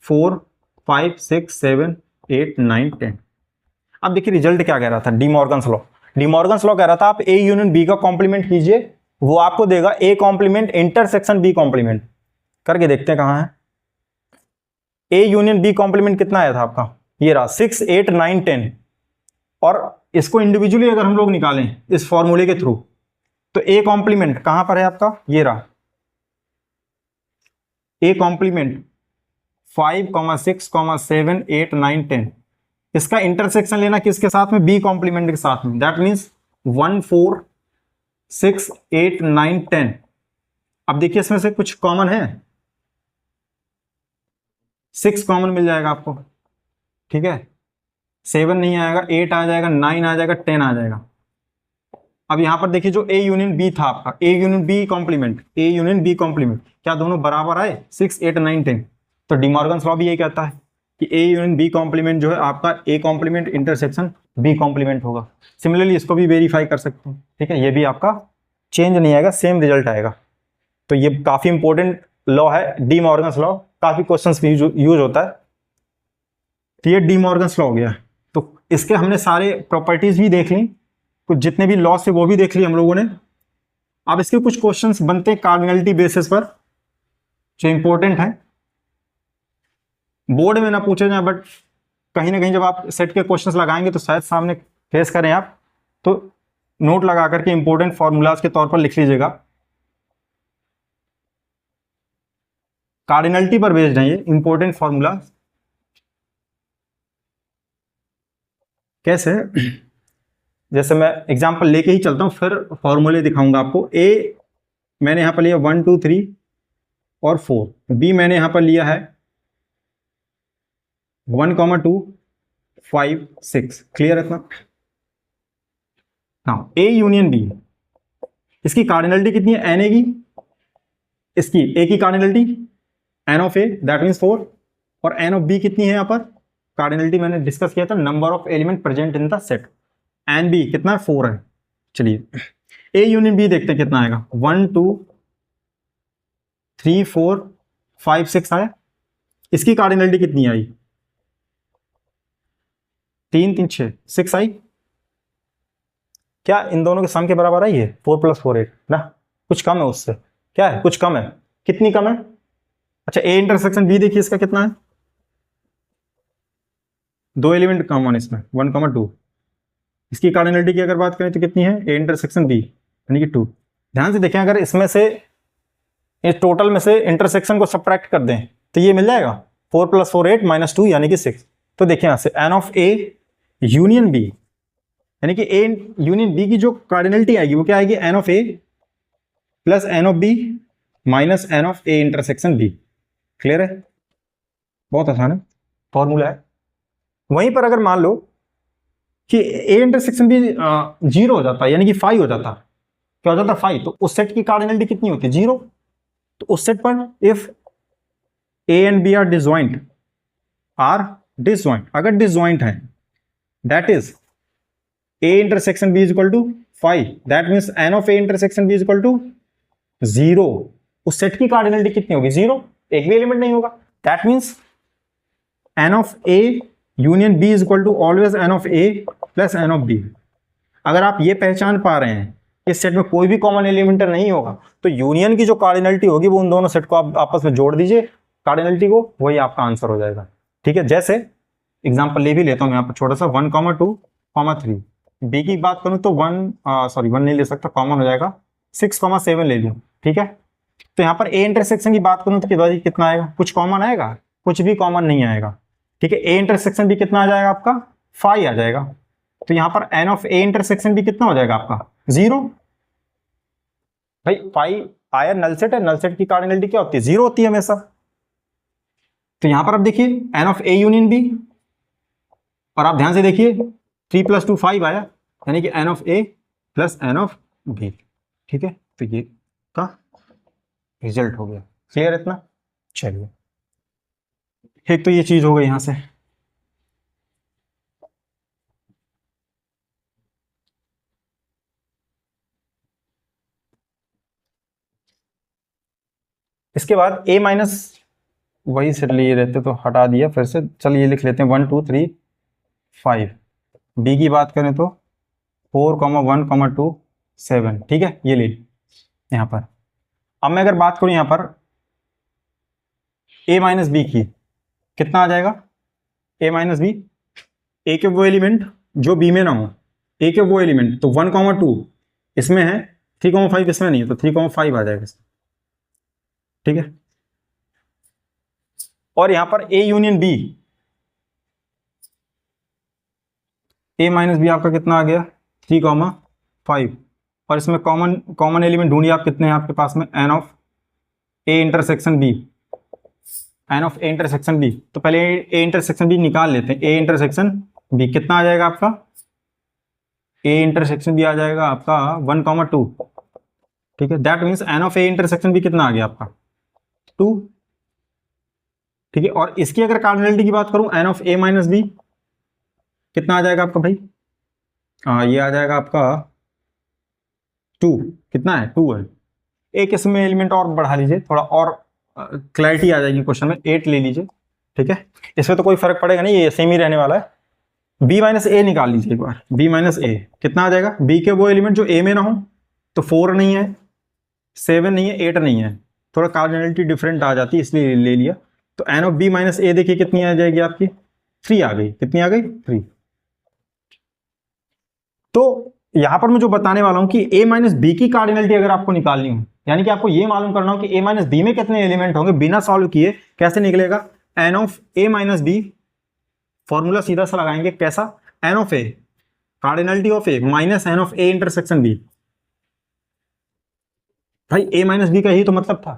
4 5 6 7 8 9 10। अब देखिए रिजल्ट क्या कह रहा था, De Morgan's law. De Morgan's law कह रहा था आप ए यूनियन बी का कॉम्प्लीमेंट कीजिए, वो आपको देगा A complement intersection B complement. करके देखते हैं कहां है ए यूनियन बी कॉम्प्लीमेंट। कितना आया था आपका? ये रहा 6 8 9 10। और इसको इंडिविजुअली अगर हम लोग निकालें इस फॉर्मूले के थ्रू, तो ए कॉम्प्लीमेंट कहां पर है आपका? ये रहा ए कॉम्प्लीमेंट 5 6 7 8 9 10। इसका इंटरसेक्शन लेना किसके साथ में? बी कॉम्प्लीमेंट के साथ में। That means 1 4 6 8 9 10। अब देखिए इसमें से कुछ कॉमन है, 6 कॉमन मिल जाएगा आपको, ठीक है, 7 नहीं आएगा, 8 आ जाएगा, 9 आ जाएगा, 10 आ जाएगा। अब यहां पर देखिए जो ए यूनियन बी था आपका, A union B complement, A union B complement, क्या दोनों बराबर आए? 6 8 9 10। तो डी मॉर्गन्स लॉ भी यही कहता है कि ए यूनियन बी कॉम्प्लीमेंट जो है आपका A complement intersection B complement होगा। सिमिलरली इसको भी वेरीफाई कर सकते हैं, ठीक है, ये भी आपका चेंज नहीं आएगा, सेम रिजल्ट आएगा। तो ये काफी इंपॉर्टेंट लॉ है डी मॉर्गन्स लॉ, काफी क्वेश्चंस में यूज होता है। तो ये डी मॉर्गन्स लॉ हो गया। तो इसके हमने सारे प्रॉपर्टीज भी देख ली, कुछ जितने भी लॉ थे वो भी देख लिए हम लोगों ने। अब इसके कुछ क्वेश्चंस बनते हैं कार्डिनलिटी बेसिस पर, जो इंपॉर्टेंट है, बोर्ड में ना पूछे जाए बट कहीं ना कहीं जब आप सेट के क्वेश्चंस लगाएंगे तो शायद सामने फेस करें आप, तो नोट लगा करके इंपॉर्टेंट फॉर्मूलाज के तौर पर लिख लीजिएगा। कार्डिनलिटी पर बेस्ड है ये इंपॉर्टेंट फॉर्मूला, कैसे, जैसे मैं एग्जांपल लेके ही चलता हूँ, फिर फॉर्मूले दिखाऊंगा आपको। ए मैंने यहाँ पर लिया 1 2 3 और 4, बी मैंने यहाँ पर लिया है 1 2 5 6। क्लियर है इतना? हाँ, ए यूनियन बी, इसकी कार्डिनलिटी कितनी है? एन ए की, इसकी ए की cardinality n of A that means 4, और एन ऑफ बी कितनी है यहाँ पर? कार्डिनलिटी मैंने डिस्कस किया था, number of element present in the set. N B कितना है? 4 है। चलिए ए यूनियन बी देखते हैं कितना आएगा। 1 2 3 4 5 6 आया। इसकी कार्डिनलिटी कितनी आई? 3 3 6 6 आई। क्या इन दोनों के सम के बराबर आई है? 4 + 4 8 ना, कुछ कम है उससे। क्या है? कुछ कम है। कितनी कम है? अच्छा, ए इंटरसेक्शन बी देखिए, इसका कितना है? 2 एलिमेंट कॉमन इसमें, 1 2। इसकी कार्डिनलिटी की अगर बात करें तो कितनी है? ए इंटरसेक्शन बी यानी कि 2। ध्यान से देखें, अगर इसमें से, इस टोटल में से इंटरसेक्शन को सब्ट्रैक्ट कर दें तो ये मिल जाएगा 4 + 4 8 -2 यानी कि 6। तो देखिए यहाँ से n of A union B यानी कि ए यूनियन बी की जो कार्डिनलिटी आएगी वो क्या आएगी? N of A plus n of B minus n of A intersection B. Clear है? बहुत आसान है, फॉर्मूला है। वहीं पर अगर मान लो कि ए इंटरसेक्शन बी 0 हो जाता यानी कि 5 हो जाता, क्या हो जाता? 5, तो उस सेट की कार्डिनलिटी कितनी होती? 0। तो उस सेट पर if A and B are disjoint, अगर डिसजॉइंट है, that is A intersection B is equal to 5, that means n of A intersection B is equal to 0। उस सेट की कार्डिनलिटी कितनी होगी? 0, एक भी एलिमेंट नहीं होगा। That means n of A union B is equal to always n of A plus n of B. अगर आप ये पहचान पा रहे हैं इस सेट में कोई भी कॉमन एलिमेंट नहीं होगा, तो यूनियन की जो कार्डिनलिटी होगी वो उन दोनों सेट को आप आपस में जोड़ दीजिए कार्डिनलिटी को, वही आपका आंसर हो जाएगा। ठीक है, जैसे एग्जांपल ले भी लेता हूं यहाँ पर छोटा सा, 1 2 3। बी की बात करूं तो 1 नहीं ले सकता, कॉमन हो जाएगा, 6 7 ले लूं। ठीक है, तो यहाँ पर ए इंटरसेक्शन की बात करूं तो कितना आएगा? कुछ कॉमन आएगा? कुछ भी कॉमन नहीं आएगा। ठीक है, ए इंटरसेक्शन भी कितना आ जाएगा आपका? 5 आ जाएगा। तो यहां पर एन ऑफ ए इंटरसेक्शन भी कितना हो जाएगा आपका? 0। भाई 5 आया, नल सेट है, नल सेट की कार्डिनलिटी क्या होती है? 0 होती है हमेशा। तो यहां पर आप देखिए n of A union B, और आप ध्यान से देखिए 3 + 2 5 आया, यानी कि n of A plus n of B. ठीक है, तो ये का रिजल्ट हो गया। क्लियर है इतना? चलिए, एक तो ये चीज हो गई यहां से। इसके बाद a माइनस, वही सेट लिए रहते तो हटा दिया फिर से, चलिए लिख लेते हैं 1 2 3 5। b की बात करें तो 4 1 2 7। ठीक है, ये ले यहां पर। अब मैं अगर बात करूं यहां पर a माइनस बी की, कितना आ जाएगा? a माइनस बी, ए के वो एलिमेंट जो b में ना हो, ए के वो एलिमेंट, तो 1 2 इसमें है, 3 5 इसमें नहीं है, तो 3 5 आ जाएगा इसमें। ठीक है, और यहां पर A union B, A minus B आपका कितना आ गया? 3 5, और इसमें कॉमन एलिमेंट ढूंढिए आप, कितने हैं आपके पास में? N of A intersection B, n of A intersection B. तो पहले ए इंटरसेक्शन बी निकाल लेते हैं। ए इंटरसेक्शन बी कितना आ जाएगा आपका? ए इंटरसेक्शन बी आ जाएगा आपका 1 2। ठीक है, that means n of A intersection B कितना आ गया आपका? 2। ठीक है, और इसकी अगर कार्डिनलिटी की बात करूं, n of A minus B कितना आ जाएगा आपका भाई? ये आ जाएगा आपका 2। कितना है? 2 है। एक इसमें एलिमेंट और बढ़ा लीजिए, थोड़ा और क्लैरिटी आ जाएगी क्वेश्चन में, 8 ले लीजिए। ठीक है, इसमें तो कोई फर्क पड़ेगा नहीं, ये सेम ही रहने वाला है। बी माइनस ए निकाल लीजिए एक बार, बी माइनस ए कितना आ जाएगा? बी के वो एलिमेंट जो ए में ना हो, तो 4 नहीं है, 7 नहीं है, 8 नहीं है, थोड़ा कार्डिनलिटी डिफरेंट आ जाती है इसलिए ले लिया। तो एन ऑफ बी माइनस ए देखिए कितनी आ जाएगी आपकी? 3 आ गई। कितनी आ गई? 3। तो यहां पर मैं जो बताने वाला हूं कि a माइनस बी की कार्डिनलिटी अगर आपको निकालनी हो, यानी कि आपको ये मालूम करना हो कि a माइनस बी में कितने एलिमेंट होंगे, बिना सॉल्व किए कैसे निकलेगा? N of a minus B, formula सीधा सा लगाएंगे, कैसा? N of A, cardinality of A minus n of A intersection B. भाई ए माइनस बी का यही तो मतलब था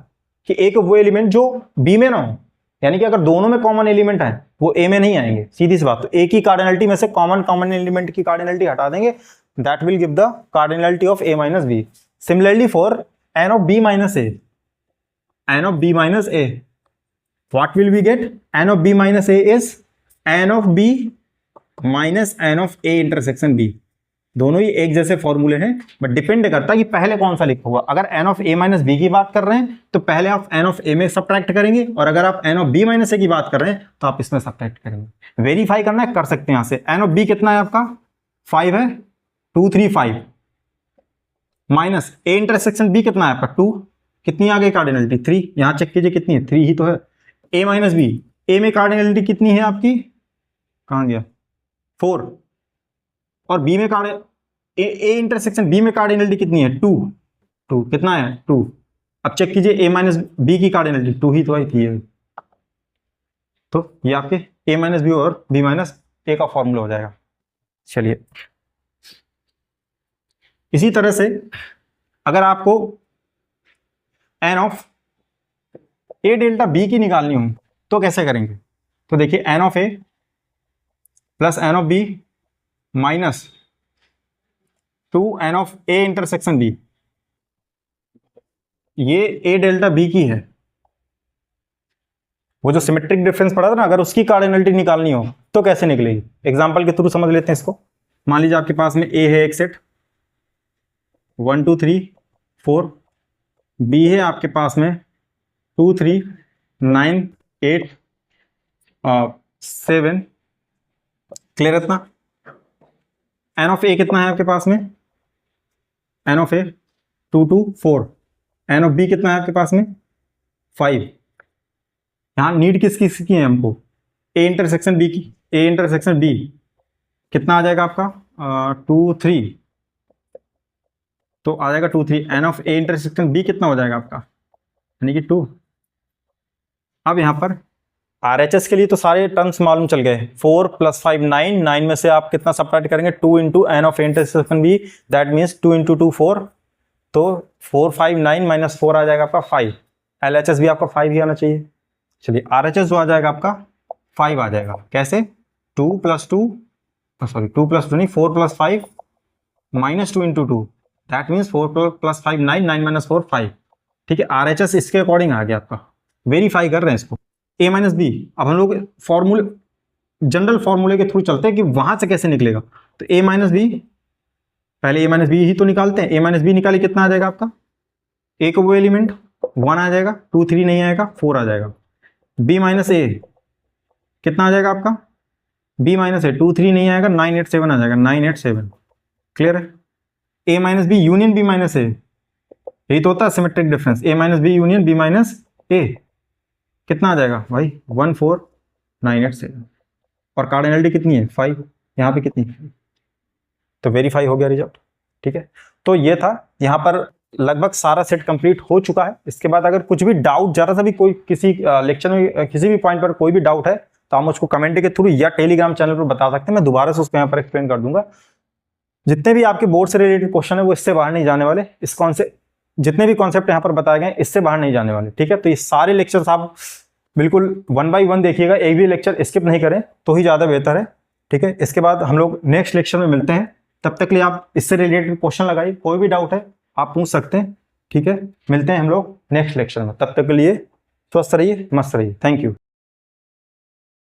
कि ए को वो एलिमेंट जो बी में ना हो, यानी कि अगर दोनों में कॉमन एलिमेंट है वो ए में नहीं आएंगे, सीधी सी बात। तो ए की कार्डिनलिटी में से कॉमन एलिमेंट की कार्डिनलिटी हटा देंगे, that will give the cardinality of A minus B. Similarly for n of B minus A, n of B minus A, what will we get? N of B minus A is n of B minus n of A intersection B. दोनों ही एक जैसे फॉर्मूले हैं, बट डिपेंड करता है कि पहले कौन सा लिखा हुआ। अगर n of A minus B की बात कर रहे हैं तो पहले आप एन ऑफ ए में सब्ट्रैक्ट करेंगे, और अगर आप एन ऑफ बी माइनस ए की बात कर रहे हैं तो आप इसमें सब्ट्रैक्ट करेंगे। वेरीफाई करना है, कर सकते हैं यहां से। एन ऑफ बी कितना है आपका? 5 है, 2 3 5 माइनस ए इंटरसेक्शन बी कितना है आपका? 2। कितनी आ गई कार्डिनलिटी? 3। यहां चेक कीजिए कितनी है, 3 ही तो है। ए माइनस बी, ए में कार्डिनलिटी कितनी है आपकी? कहां गया? 4। और बी में ए इंटरसेक्शन बी में कार्डिनलिटी कितनी है? 2। 2 कितना है? 2। अब चेक कीजिए ए माइनस बी की कार्डिनलिटी 2 ही तो आई थी। तो ये आपके ए माइनस बी और बी माइनस ए का फॉर्मूला हो जाएगा। चलिए, इसी तरह से अगर आपको n of A delta B की निकालनी हो तो कैसे करेंगे? तो देखिए, n of A plus n of B minus 2 n of A intersection B, ये ए डेल्टा बी की है। वो जो सिमेट्रिक डिफरेंस पड़ा था ना, अगर उसकी कार्डिनलिटी निकालनी हो तो कैसे निकलेगी? एग्जांपल के थ्रू समझ लेते हैं इसको। मान लीजिए आपके पास में ए है एक सेट 1 2 3 4, बी है आपके पास में 2 3 9 8 7। क्लियर है इतना? एन ऑफ ए कितना है आपके पास में? N of A 2 2 4। N of B कितना है आपके पास में? 5। यहां नीड किस किस की है हमको? ए इंटरसेक्शन बी की। ए इंटरसेक्शन बी कितना आ जाएगा आपका? 2 3, तो आ जाएगा 2 3। N of A intersection B कितना हो जाएगा आपका? यानी कि 2। अब यहां पर RHS के लिए तो सारे टर्म्स मालूम चल गए। 4 + 5 9, 9 में से आप कितना सब्ट्रैक्ट करेंगे? 2 into n of A intersection B, that means 2 into 2 4। तो 4 5 9 माइनस 4 आ जाएगा आपका 5। LHS भी आपका 5 ही आना चाहिए। चलिए, RHS जो आ जाएगा आपका 5 आ जाएगा। कैसे? 2 + 2 सॉरी 2 + 2 नहीं, 4 + 5 minus 2 into 2, that means 4 + 5 9, 9 minus 4 5। ठीक है, RHS इसके अकॉर्डिंग आ गया आपका। वेरीफाई कर रहे हैं इसको। ए माइनस बी, अब हम लोग फॉर्मूले, जनरल फॉर्मूले के थ्रू चलते हैं कि वहां से कैसे निकलेगा। तो ए माइनस बी, पहले ए माइनस बी ही तो निकालते हैं। ए माइनस बी निकाले, कितना आ जाएगा आपका? ए को वो एलिमेंट 1 आ जाएगा, 2 3 नहीं आएगा, 4 आ जाएगा। बी माइनस ए कितना आ जाएगा आपका? बी माइनस ए 2 3 नहीं आएगा, 9 8 7 आ जाएगा, 9 8 7। क्लियर है? A minus B union B minus A, यही तो होता है symmetric difference. A minus B union B minus A कितना आ जाएगा भाई? 1 4 9 8 7। और कार्डिनलिटी कितनी है? 5। यहाँ पे कितनी? तो वेरीफाई हो गया रिजल्ट। ठीक है, तो ये था। यहाँ पर लगभग सारा सेट कंप्लीट हो चुका है। इसके बाद अगर कुछ भी डाउट, जरा सा भी कोई किसी लेक्चर में किसी भी पॉइंट पर कोई भी डाउट है तो आप मुझको कमेंट के थ्रू या टेलीग्राम चैनल पर बता सकते हैं। मैं दोबारा से उसको यहाँ पर एक्सप्लेन कर दूंगा। जितने भी आपके बोर्ड से रिलेटेड क्वेश्चन है वो इससे बाहर नहीं जाने वाले। इस कॉन्सेप्ट, जितने भी कॉन्सेप्ट यहाँ पर बताए गए इससे बाहर नहीं जाने वाले। ठीक है, तो ये सारे लेक्चर्स आप बिल्कुल 1 बाय 1 देखिएगा, एक भी लेक्चर स्किप नहीं करें तो ही ज़्यादा बेहतर है। ठीक है, इसके बाद हम लोग नेक्स्ट लेक्चर में मिलते हैं। तब तक के लिए आप इससे रिलेटेड क्वेश्चन लगाइए, कोई भी डाउट है आप पूछ सकते हैं। ठीक है, मिलते हैं हम लोग नेक्स्ट लेक्चर में। तब तक के लिए स्वस्थ रहिए, मस्त रहिए। Thank you.